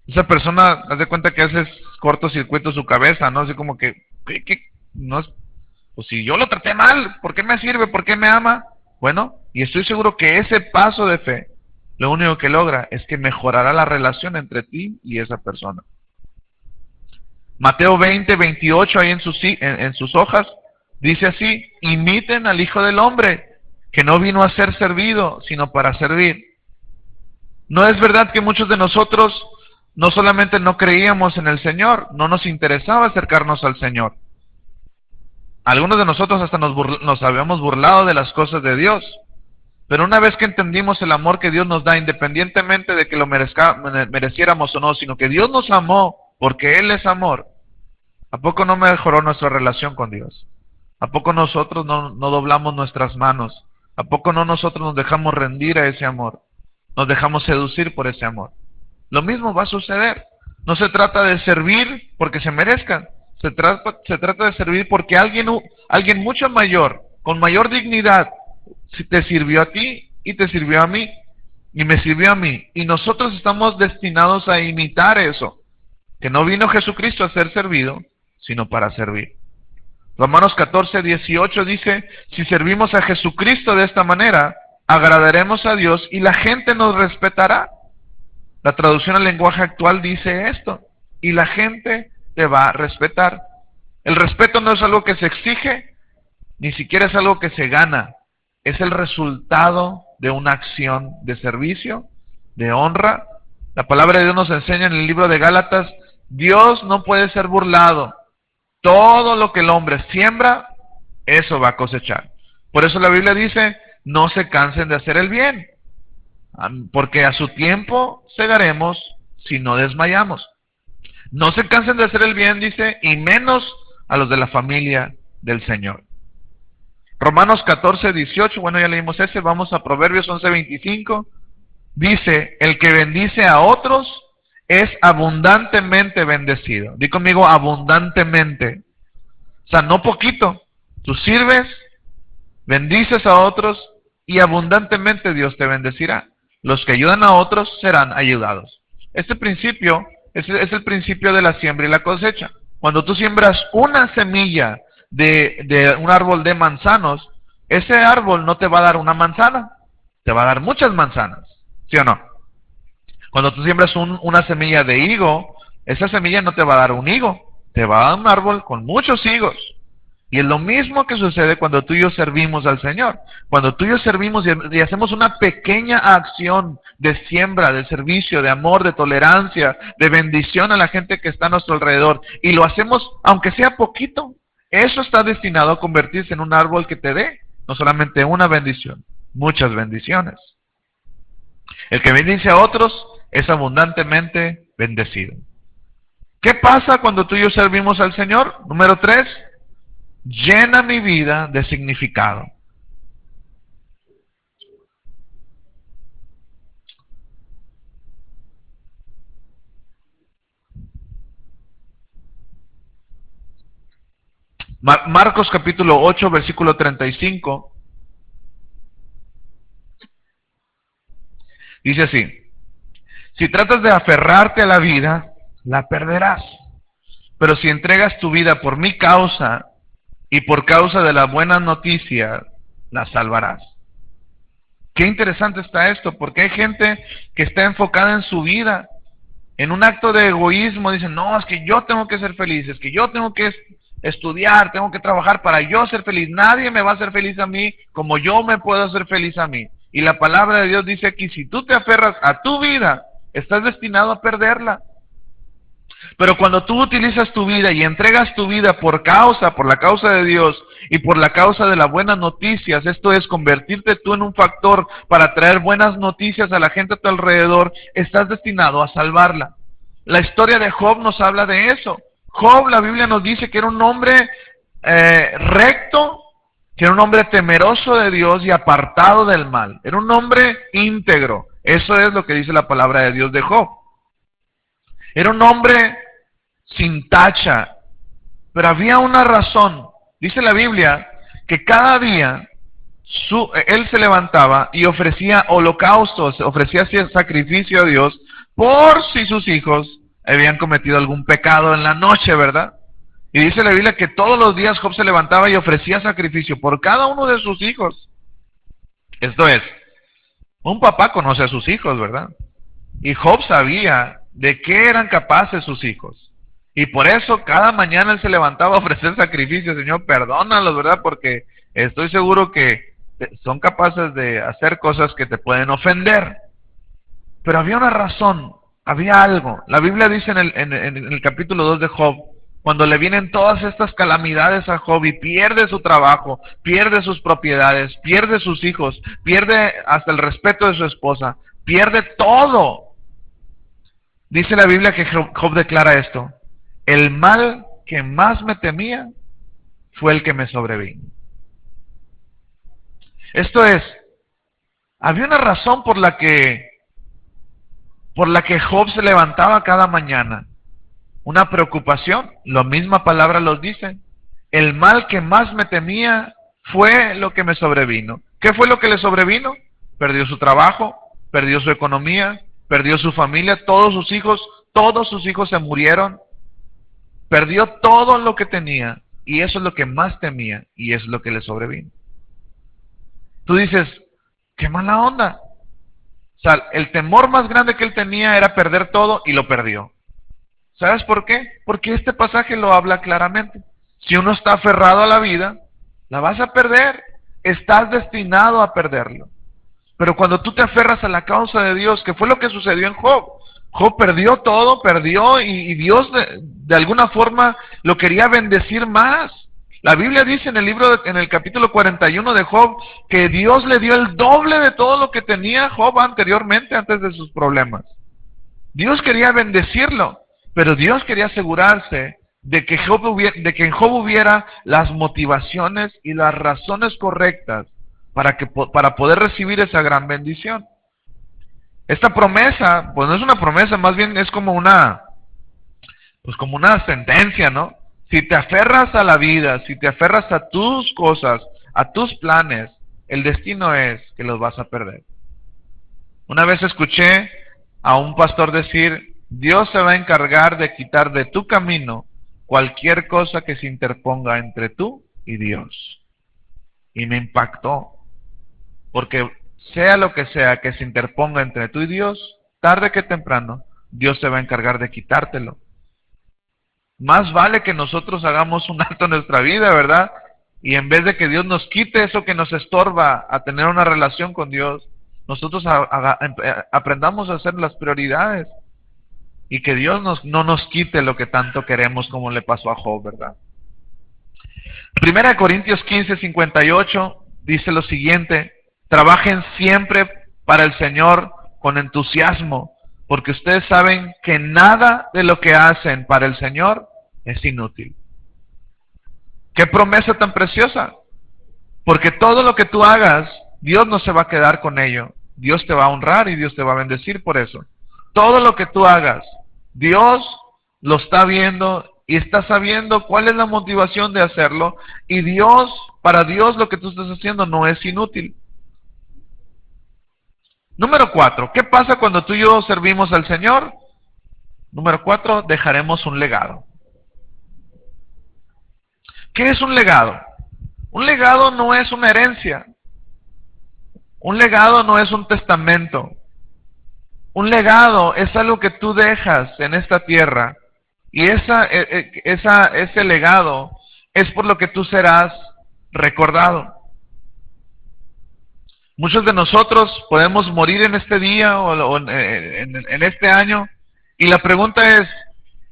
esa persona, haz de cuenta que haces cortocircuito su cabeza, ¿no? Así como que no, pues si yo lo traté mal, ¿por qué me sirve? ¿Por qué me ama? Bueno, y estoy seguro que ese paso de fe, lo único que logra es que mejorará la relación entre ti y esa persona. Mateo 20:28, ahí en sus hojas, dice así, imiten al Hijo del Hombre, que no vino a ser servido, sino para servir. ¿No es verdad que muchos de nosotros no solamente no creíamos en el Señor, no nos interesaba acercarnos al Señor? Algunos de nosotros hasta nos habíamos burlado de las cosas de Dios. Pero una vez que entendimos el amor que Dios nos da, independientemente de que lo mereciéramos o no, sino que Dios nos amó porque Él es amor, ¿a poco no mejoró nuestra relación con Dios? ¿A poco nosotros no doblamos nuestras manos? ¿A poco no nosotros nos dejamos rendir a ese amor? Nos dejamos seducir por ese amor. Lo mismo va a suceder. No se trata de servir porque se merezcan. Se trata de servir porque alguien mucho mayor, con mayor dignidad, te sirvió a ti y te sirvió a mí y me sirvió a mí. Y nosotros estamos destinados a imitar eso. Que no vino Jesucristo a ser servido, sino para servir. Romanos 14:18 dice, si servimos a Jesucristo de esta manera, agradaremos a Dios y la gente nos respetará. La traducción al lenguaje actual dice esto, y la gente te va a respetar. El respeto no es algo que se exige, ni siquiera es algo que se gana. Es el resultado de una acción de servicio, de honra. La palabra de Dios nos enseña en el libro de Gálatas, Dios no puede ser burlado. Todo lo que el hombre siembra, eso va a cosechar. Por eso la Biblia dice, no se cansen de hacer el bien, porque a su tiempo segaremos si no desmayamos. No se cansen de hacer el bien, dice, y menos a los de la familia del Señor. Romanos 14:18, bueno, ya leímos ese, vamos a Proverbios 11:25. Dice, el que bendice a otros es abundantemente bendecido. Di conmigo, abundantemente. O sea, no poquito. Tú sirves, bendices a otros y abundantemente Dios te bendecirá. Los que ayudan a otros serán ayudados. Este principio es el principio de la siembra y la cosecha. Cuando tú siembras una semilla de un árbol de manzanos, ese árbol no te va a dar una manzana, te va a dar muchas manzanas, ¿sí o no? Cuando tú siembras una semilla de higo, esa semilla no te va a dar un higo, te va a dar un árbol con muchos higos. Y es lo mismo que sucede cuando tú y yo servimos al Señor. Cuando tú y yo servimos y hacemos una pequeña acción de siembra, de servicio, de amor, de tolerancia, de bendición a la gente que está a nuestro alrededor, y lo hacemos aunque sea poquito, eso está destinado a convertirse en un árbol que te dé no solamente una bendición, muchas bendiciones. El que bendice a otros es abundantemente bendecido. ¿Qué pasa cuando tú y yo servimos al Señor? Número 3, llena mi vida de significado. Marcos capítulo 8, versículo 35. Dice así, si tratas de aferrarte a la vida, la perderás. Pero si entregas tu vida por mi causa y por causa de la buena noticia, la salvarás. Qué interesante está esto, porque hay gente que está enfocada en su vida, en un acto de egoísmo. Dicen, no, es que yo tengo que ser feliz, es que yo tengo que estudiar, tengo que trabajar para yo ser feliz. Nadie me va a hacer feliz a mí como yo me puedo hacer feliz a mí. Y la palabra de Dios dice aquí, si tú te aferras a tu vida, estás destinado a perderla. Pero cuando tú utilizas tu vida y entregas tu vida por la causa de Dios y por la causa de las buenas noticias, esto es convertirte tú en un factor para traer buenas noticias a la gente a tu alrededor, estás destinado a salvarla. La historia de Job nos habla de eso. Job, la Biblia nos dice que era un hombre recto, que era un hombre temeroso de Dios y apartado del mal. Era un hombre íntegro. Eso es lo que dice la palabra de Dios de Job. Era un hombre sin tacha, pero había una razón. Dice la Biblia que cada día él se levantaba y ofrecía holocaustos, ofrecía sacrificio a Dios por si sus hijos habían cometido algún pecado en la noche, ¿verdad? Y dice la Biblia que todos los días Job se levantaba y ofrecía sacrificio por cada uno de sus hijos. Esto es, un papá conoce a sus hijos, ¿verdad? Y Job sabía de qué eran capaces sus hijos. Y por eso cada mañana él se levantaba a ofrecer sacrificio. Señor, perdónalos, ¿verdad? Porque estoy seguro que son capaces de hacer cosas que te pueden ofender. Pero había una razón, había algo. La Biblia dice en el capítulo 2 de Job, cuando le vienen todas estas calamidades a Job y pierde su trabajo, pierde sus propiedades, pierde sus hijos, pierde hasta el respeto de su esposa, pierde todo. Dice la Biblia que Job declara esto: el mal que más me temía fue el que me sobrevino. Esto es, había una razón por la que Job se levantaba cada mañana. Una preocupación, la misma palabra los dice. El mal que más me temía fue lo que me sobrevino. ¿Qué fue lo que le sobrevino? Perdió su trabajo, perdió su economía, perdió su familia, todos sus hijos se murieron. Perdió todo lo que tenía. y eso es lo que más temía, y eso es lo que le sobrevino. Tú dices, qué mala onda. O sea, el temor más grande que él tenía era perder todo y lo perdió. ¿Sabes por qué? Porque este pasaje lo habla claramente. Si uno está aferrado a la vida, la vas a perder. Estás destinado a perderlo. Pero cuando tú te aferras a la causa de Dios, que fue lo que sucedió en Job. Job perdió todo, perdió, y Dios de alguna forma lo quería bendecir más. La Biblia dice en el libro, en el capítulo 41 de Job, que Dios le dio el doble de todo lo que tenía Job anteriormente, antes de sus problemas. Dios quería bendecirlo, pero Dios quería asegurarse de que en Job hubiera las motivaciones y las razones correctas para poder recibir esa gran bendición. Esta promesa, pues no es una promesa, más bien es como una sentencia, ¿no? Si te aferras a la vida, si te aferras a tus cosas, a tus planes, el destino es que los vas a perder. Una vez escuché a un pastor decir, Dios se va a encargar de quitar de tu camino cualquier cosa que se interponga entre tú y Dios. Y me impactó, porque sea lo que sea que se interponga entre tú y Dios, tarde que temprano, Dios se va a encargar de quitártelo. Más vale que nosotros hagamos un alto en nuestra vida, ¿verdad? Y en vez de que Dios nos quite eso que nos estorba a tener una relación con Dios, nosotros aprendamos a hacer las prioridades. Y que Dios no nos quite lo que tanto queremos, como le pasó a Job, ¿verdad? 1 Corintios 15:58 dice lo siguiente: trabajen siempre para el Señor con entusiasmo, porque ustedes saben que nada de lo que hacen para el Señor es inútil. ¡Qué promesa tan preciosa! Porque todo lo que tú hagas, Dios no se va a quedar con ello. Dios te va a honrar y Dios te va a bendecir por eso. Todo lo que tú hagas, Dios lo está viendo y está sabiendo cuál es la motivación de hacerlo. Y para Dios lo que tú estás haciendo no es inútil. Número 4, ¿qué pasa cuando tú y yo servimos al Señor? Número 4, dejaremos un legado. ¿Qué es un legado? Un legado no es una herencia. Un legado no es un testamento. Un legado es algo que tú dejas en esta tierra, y ese legado es por lo que tú serás recordado. Muchos de nosotros podemos morir en este día o en este año, y la pregunta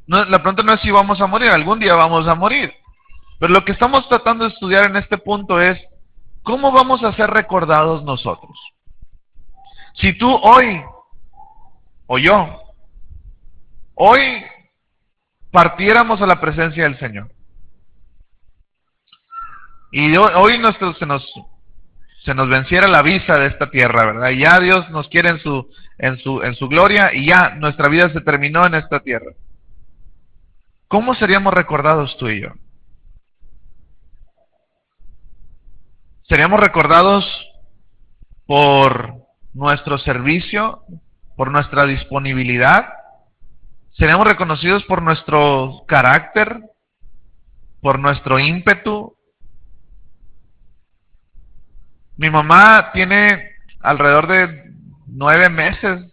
no es si vamos a morir, algún día vamos a morir. Pero lo que estamos tratando de estudiar en este punto es, ¿cómo vamos a ser recordados nosotros? Si tú hoy, o yo, hoy partiéramos a la presencia del Señor, y hoy se nos venciera la visa de esta tierra, ¿verdad? Y ya Dios nos quiere en su gloria, y ya nuestra vida se terminó en esta tierra. ¿Cómo seríamos recordados tú y yo? ¿Seríamos recordados por nuestro servicio, por nuestra disponibilidad? ¿Seríamos reconocidos por nuestro carácter, por nuestro ímpetu? Mi mamá tiene alrededor de 9 meses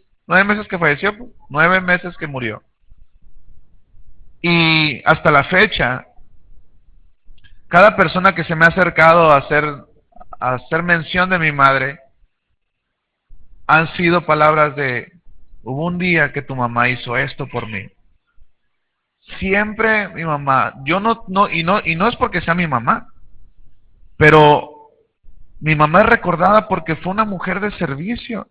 que falleció, 9 meses que murió. Y hasta la fecha, cada persona que se me ha acercado a hacer mención de mi madre, han sido palabras de, hubo un día que tu mamá hizo esto por mí. Siempre mi mamá, y no es porque sea mi mamá, pero mi mamá es recordada porque fue una mujer de servicio.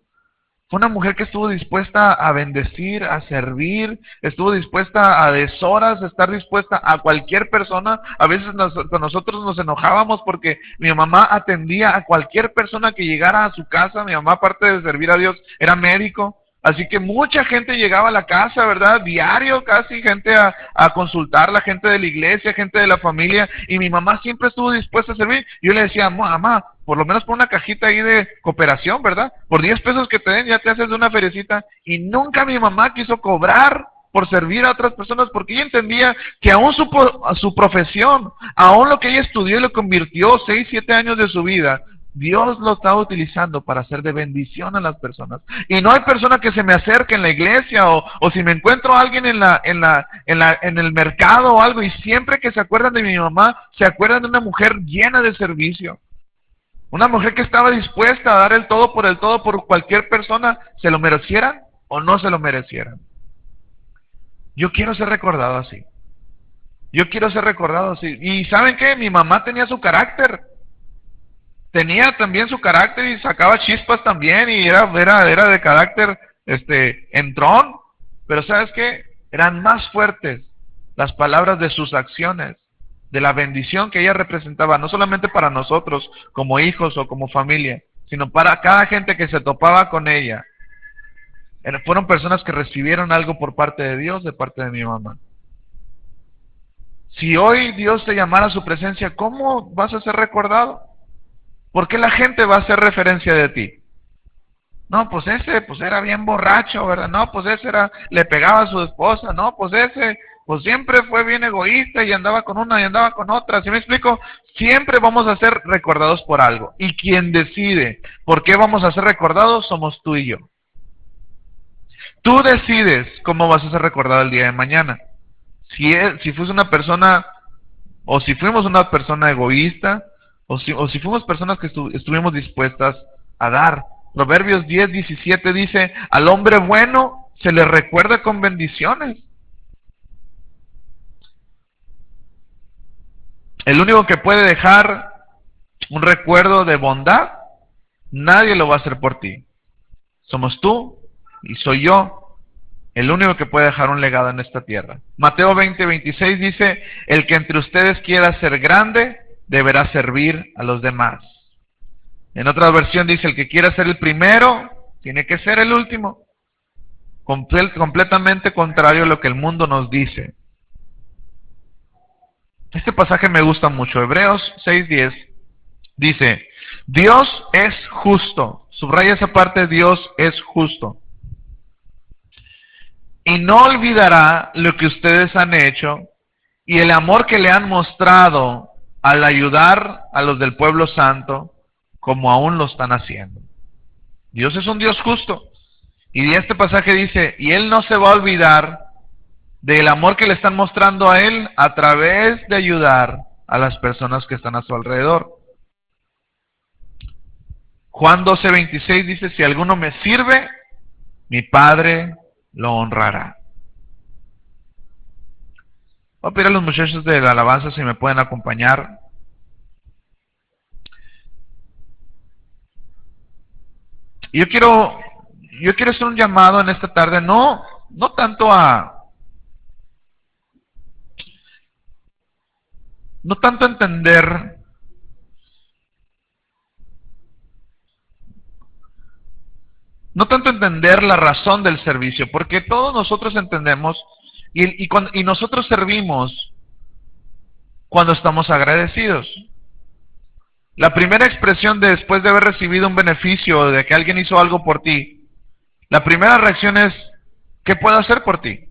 Fue una mujer que estuvo dispuesta a bendecir, a servir, estuvo dispuesta a deshoras, a estar dispuesta a cualquier persona. A veces nosotros nos enojábamos porque mi mamá atendía a cualquier persona que llegara a su casa. Mi mamá, aparte de servir a Dios, era médico. Así que mucha gente llegaba a la casa, ¿verdad? Diario casi, gente a consultarla, gente de la iglesia, gente de la familia. Y mi mamá siempre estuvo dispuesta a servir. Yo le decía, mamá, por lo menos pon una cajita ahí de cooperación, ¿verdad? Por 10 pesos que te den ya te haces de una feriecita. Y nunca mi mamá quiso cobrar por servir a otras personas, porque ella entendía que aún su profesión, aún lo que ella estudió y lo convirtió 6, 7 años de su vida, Dios lo estaba utilizando para ser de bendición a las personas. Y no hay persona que se me acerque en la iglesia o si me encuentro a alguien en el mercado o algo y siempre que se acuerdan de mi mamá, se acuerdan de una mujer llena de servicio. Una mujer que estaba dispuesta a dar el todo por cualquier persona, se lo merecieran o no se lo merecieran. Yo quiero ser recordado así. Yo quiero ser recordado así. ¿Y saben qué? Mi mamá tenía su carácter. Tenía también su carácter y sacaba chispas también y era de carácter entrón. Pero ¿sabes qué? Eran más fuertes las palabras de sus acciones, de la bendición que ella representaba, no solamente para nosotros como hijos o como familia, sino para cada gente que se topaba con ella. Fueron personas que recibieron algo por parte de Dios, de parte de mi mamá. Si hoy Dios te llamara a su presencia, ¿cómo vas a ser recordado? ¿Por qué la gente va a hacer referencia de ti? No, pues ese, pues era bien borracho, ¿verdad? No, pues ese le pegaba a su esposa. No, pues ese, pues siempre fue bien egoísta y andaba con una y andaba con otra. ¿Sí me explico? Siempre vamos a ser recordados por algo. Y quien decide por qué vamos a ser recordados somos tú y yo. Tú decides cómo vas a ser recordado el día de mañana. Si fuiste una persona, o si fuimos una persona egoísta, o si fuimos personas que estuvimos dispuestas a dar. Proverbios 10:17 dice, al hombre bueno se le recuerda con bendiciones. El único que puede dejar un recuerdo de bondad, nadie lo va a hacer por ti. Somos tú y soy yo el único que puede dejar un legado en esta tierra. Mateo 20:26 dice, el que entre ustedes quiera ser grande, deberá servir a los demás. En otra versión dice, el que quiera ser el primero, tiene que ser el último. Completamente contrario a lo que el mundo nos dice. Este pasaje me gusta mucho. Hebreos 6:10 dice, Dios es justo. Subraya esa parte, Dios es justo. Y no olvidará lo que ustedes han hecho y el amor que le han mostrado al ayudar a los del pueblo santo, como aún lo están haciendo. Dios es un Dios justo. Y este pasaje dice, y Él no se va a olvidar del amor que le están mostrando a Él a través de ayudar a las personas que están a su alrededor. Juan 12:26 dice, si alguno me sirve, mi Padre lo honrará. Voy a pedir a los muchachos de la alabanza si me pueden acompañar. Yo quiero hacer un llamado en esta tarde, no tanto a entender la razón del servicio, porque todos nosotros entendemos y nosotros servimos cuando estamos agradecidos. La primera expresión después de haber recibido un beneficio, de que alguien hizo algo por ti, la primera reacción es, ¿qué puedo hacer por ti?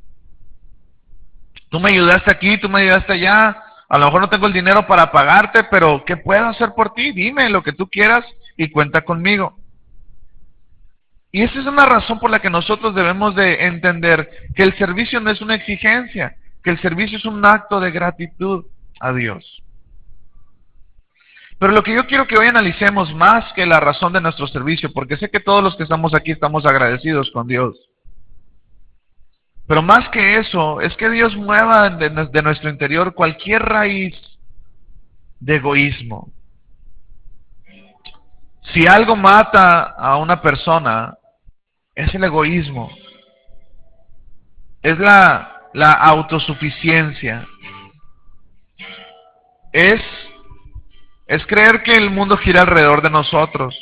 Tú me ayudaste aquí, tú me ayudaste allá, a lo mejor no tengo el dinero para pagarte, pero ¿qué puedo hacer por ti? Dime lo que tú quieras y cuenta conmigo. Y esa es una razón por la que nosotros debemos de entender que el servicio no es una exigencia, que el servicio es un acto de gratitud a Dios. Pero lo que yo quiero que hoy analicemos más que la razón de nuestro servicio, porque sé que todos los que estamos aquí estamos agradecidos con Dios. Pero más que eso, es que Dios mueva de nuestro interior cualquier raíz de egoísmo. Si algo mata a una persona, es el egoísmo. Es la autosuficiencia. Es creer que el mundo gira alrededor de nosotros.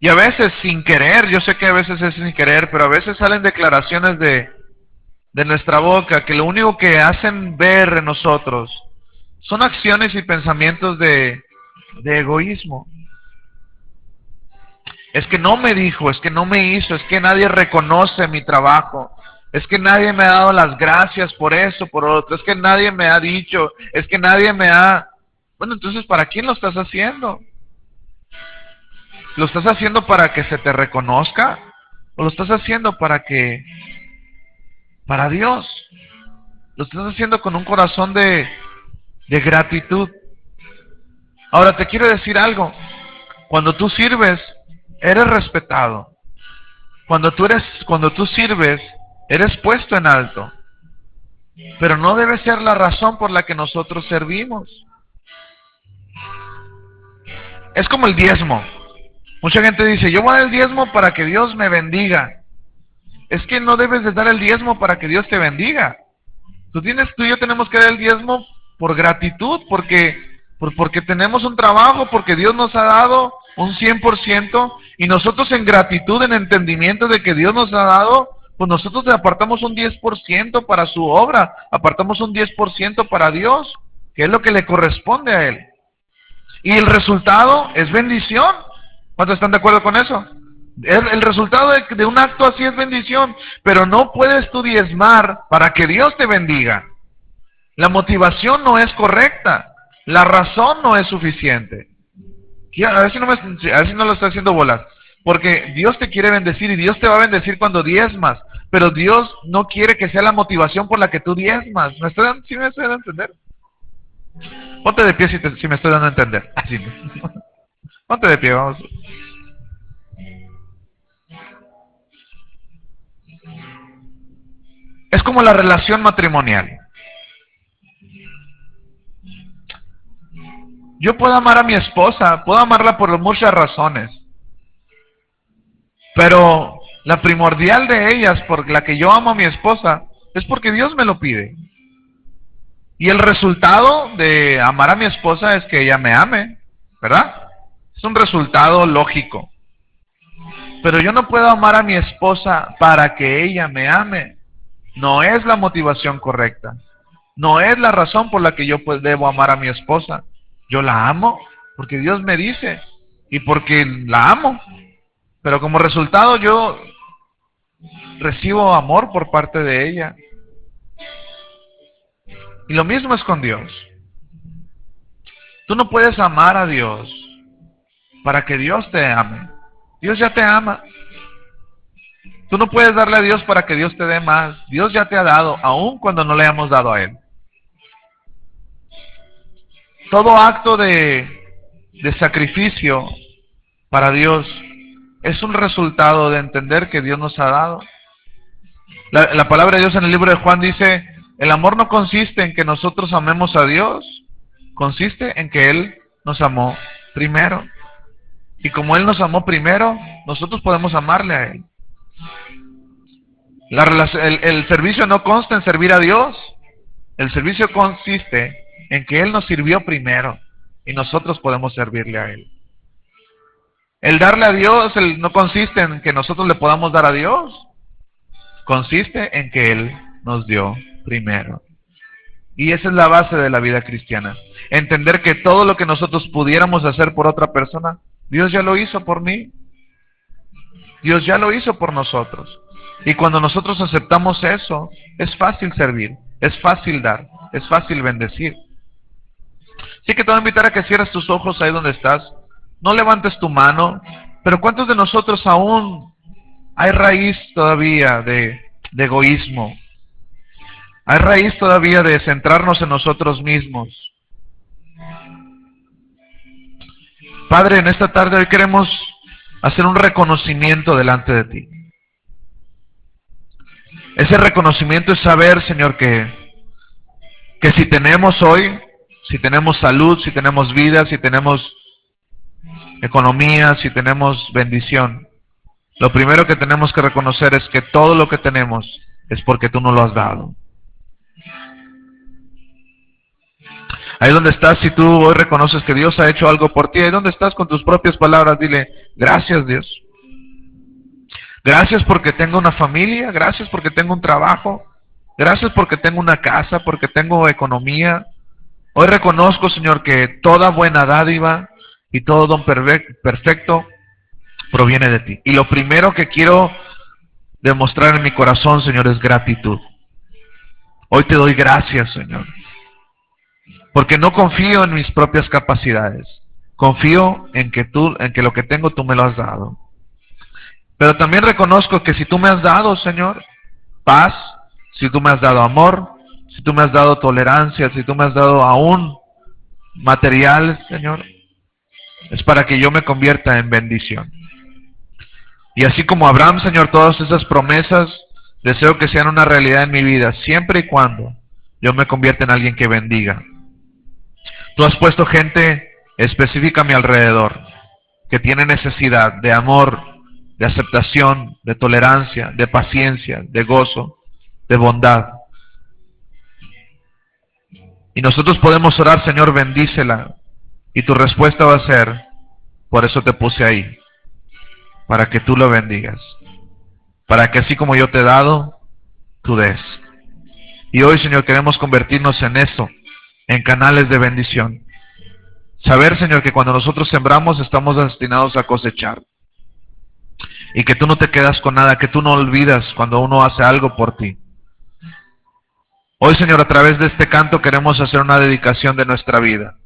Y a veces sin querer, yo sé que a veces es sin querer, pero a veces salen declaraciones de nuestra boca que lo único que hacen ver en nosotros son acciones y pensamientos de egoísmo. Es que no me dijo, es que no me hizo, es que nadie reconoce mi trabajo, Es que nadie me ha dado las gracias por eso, por otro. Es que nadie me ha dicho. Es que nadie me ha... Bueno, entonces, ¿para quién lo estás haciendo? ¿Lo estás haciendo para que se te reconozca? ¿O lo estás haciendo para Dios? Lo estás haciendo con un corazón de gratitud. Ahora te quiero decir algo. Cuando tú sirves, eres respetado. Cuando tú sirves, eres puesto en alto. Pero no debe ser la razón por la que nosotros servimos. Es como el diezmo. Mucha gente dice, yo voy a dar el diezmo para que Dios me bendiga. Es que no debes de dar el diezmo para que Dios te bendiga. Tú y yo tenemos que dar el diezmo por gratitud, porque tenemos un trabajo, porque Dios nos ha dado un 100%, y nosotros en gratitud, en entendimiento de que Dios nos ha dado, pues nosotros le apartamos un 10% para su obra, apartamos un 10% para Dios, que es lo que le corresponde a Él. Y el resultado es bendición. ¿Cuántos están de acuerdo con eso? El resultado de un acto así es bendición, pero no puedes tú diezmar para que Dios te bendiga. La motivación no es correcta, la razón no es suficiente. A ver si no lo estoy haciendo bolas, porque Dios te quiere bendecir y Dios te va a bendecir cuando diezmas, pero Dios no quiere que sea la motivación por la que tú diezmas. ¿Sí me estoy dando a entender? Ponte de pie si me estoy dando a entender. Así. Ponte de pie, vamos. Es como la relación matrimonial. Yo puedo amar a mi esposa, puedo amarla por muchas razones, pero la primordial de ellas, por la que yo amo a mi esposa, es porque Dios me lo pide. Y el resultado de amar a mi esposa es que ella me ame, ¿verdad? Es un resultado lógico. Pero yo no puedo amar a mi esposa para que ella me ame. No es la motivación correcta. No es la razón por la que yo debo amar a mi esposa. Yo la amo porque Dios me dice y porque la amo. Pero como resultado yo recibo amor por parte de ella. Y lo mismo es con Dios. Tú no puedes amar a Dios para que Dios te ame. Dios ya te ama. Tú no puedes darle a Dios para que Dios te dé más. Dios ya te ha dado, aun cuando no le hayamos dado a Él. Todo acto de sacrificio para Dios es un resultado de entender que Dios nos ha dado. La palabra de Dios en el libro de Juan dice, el amor no consiste en que nosotros amemos a Dios, consiste en que Él nos amó primero. Y como Él nos amó primero, nosotros podemos amarle a Él. El servicio no consta en servir a Dios. El servicio consiste en que Él nos sirvió primero y nosotros podemos servirle a Él. El darle a Dios no consiste en que nosotros le podamos dar a Dios. Consiste en que Él nos dio primero. Y esa es la base de la vida cristiana. Entender que todo lo que nosotros pudiéramos hacer por otra persona, Dios ya lo hizo por mí. Dios ya lo hizo por nosotros. Y cuando nosotros aceptamos eso, es fácil servir, es fácil dar, es fácil bendecir. Así que te voy a invitar a que cierres tus ojos ahí donde estás. No levantes tu mano, pero ¿cuántos de nosotros aún hay raíz todavía de egoísmo? Hay raíz todavía de centrarnos en nosotros mismos. Padre, en esta tarde hoy queremos hacer un reconocimiento delante de ti. Ese reconocimiento es saber, Señor, que si tenemos hoy, si tenemos salud, si tenemos vida, si tenemos economía, si tenemos bendición, lo primero que tenemos que reconocer es que todo lo que tenemos es porque tú nos lo has dado. Ahí donde estás, si tú hoy reconoces que Dios ha hecho algo por ti, ahí donde estás con tus propias palabras, dile, gracias Dios. Gracias porque tengo una familia, gracias porque tengo un trabajo, gracias porque tengo una casa, porque tengo economía. Hoy reconozco, Señor, que toda buena dádiva y todo don perfecto proviene de ti. Y lo primero que quiero demostrar en mi corazón, Señor, es gratitud. Hoy te doy gracias, Señor, porque no confío en mis propias capacidades. Confío en que lo que tengo tú me lo has dado. Pero también reconozco que si tú me has dado, Señor, paz, si tú me has dado amor, si tú me has dado tolerancia, si tú me has dado aún material, Señor, es para que yo me convierta en bendición. Y así como Abraham, Señor, todas esas promesas, deseo que sean una realidad en mi vida, siempre y cuando yo me convierta en alguien que bendiga. Tú has puesto gente específica a mi alrededor, que tiene necesidad de amor, de aceptación, de tolerancia, de paciencia, de gozo, de bondad. Y nosotros podemos orar, Señor, bendícela. Y tu respuesta va a ser, por eso te puse ahí, para que tú lo bendigas. Para que así como yo te he dado, tú des. Y hoy, Señor, queremos convertirnos en eso, en canales de bendición. Saber, Señor, que cuando nosotros sembramos estamos destinados a cosechar. Y que tú no te quedas con nada, que tú no olvidas cuando uno hace algo por ti. Hoy, Señor, a través de este canto queremos hacer una dedicación de nuestra vida.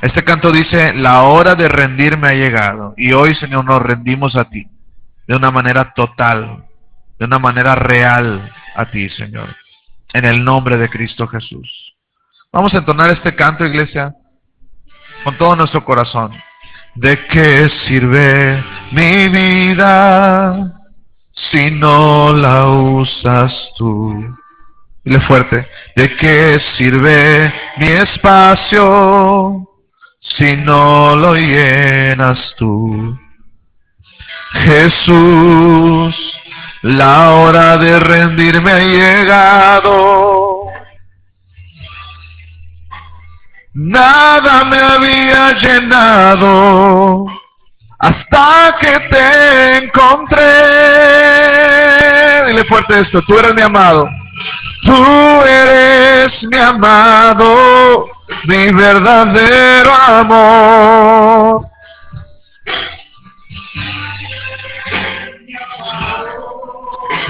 Este canto dice, la hora de rendirme ha llegado. Y hoy, Señor, nos rendimos a ti. De una manera total, de una manera real a ti, Señor. En el nombre de Cristo Jesús. Vamos a entonar este canto, iglesia, con todo nuestro corazón. ¿De qué sirve mi vida si no la usas tú? Dile fuerte. ¿De qué sirve mi espacio si no lo llenas tú? Jesús, la hora de rendirme ha llegado. Nada me había llenado hasta que te encontré. Dile fuerte esto, tú eres mi amado. Tú eres mi amado, mi verdadero amor.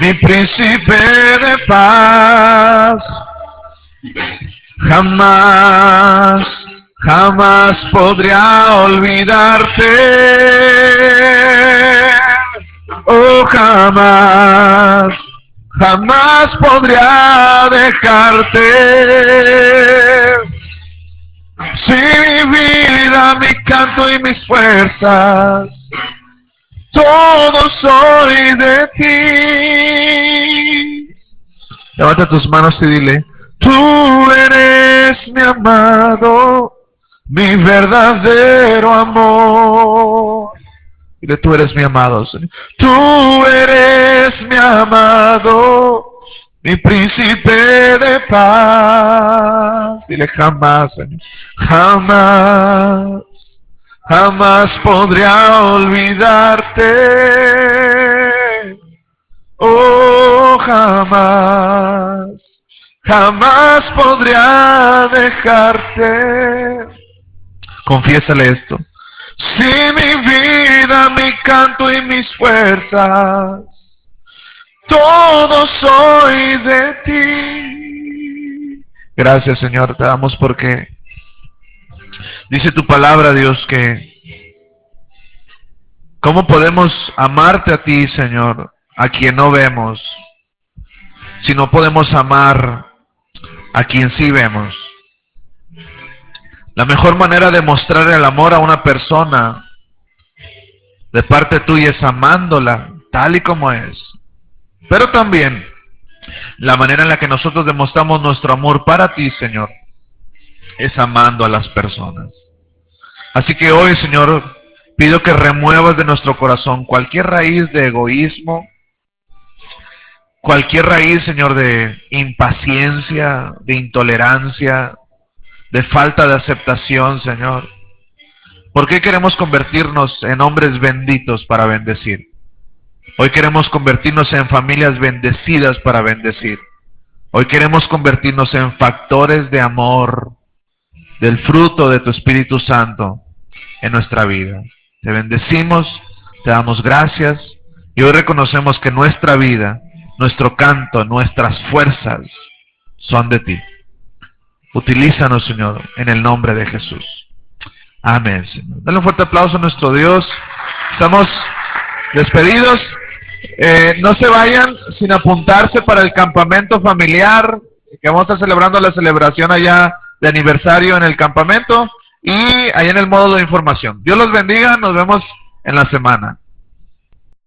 Mi príncipe de paz. Jamás, jamás podría olvidarte. Oh, jamás, jamás podría dejarte. Si mi vida, mi canto y mis fuerzas, todo soy de ti. Levanta tus manos y dile, tú eres mi amado, mi verdadero amor. Dile, tú eres mi amado, Señor. Tú eres mi amado, mi príncipe de paz. Dile, jamás, Señor, jamás, jamás podría olvidarte. Oh, jamás, jamás podría dejarte. Confiésale esto. Si mi vida, mi canto y mis fuerzas, todo soy de ti. Gracias, Señor, te damos porque dice tu palabra, Dios, que ¿cómo podemos amarte a ti, Señor, a quien no vemos, si no podemos amar a quien sí vemos? La mejor manera de mostrar el amor a una persona de parte tuya es amándola tal y como es. Pero también la manera en la que nosotros demostramos nuestro amor para ti, Señor, es amando a las personas. Así que hoy, Señor, pido que remuevas de nuestro corazón cualquier raíz de egoísmo, cualquier raíz, Señor, de impaciencia, de intolerancia, de falta de aceptación, Señor. ¿Por qué queremos convertirnos en hombres benditos para bendecir? Hoy queremos convertirnos en familias bendecidas para bendecir. Hoy queremos convertirnos en factores de amor, del fruto de tu Espíritu Santo en nuestra vida. Te bendecimos, te damos gracias Y hoy reconocemos que nuestra vida, nuestro canto, nuestras fuerzas son de ti. Utilízanos, Señor, en el nombre de Jesús. Amén, Señor. Dale un fuerte aplauso a nuestro Dios. Estamos despedidos. No se vayan sin apuntarse para el campamento familiar, que vamos a estar celebrando la celebración allá de aniversario en el campamento y allá en el módulo de información. Dios los bendiga, nos vemos en la semana.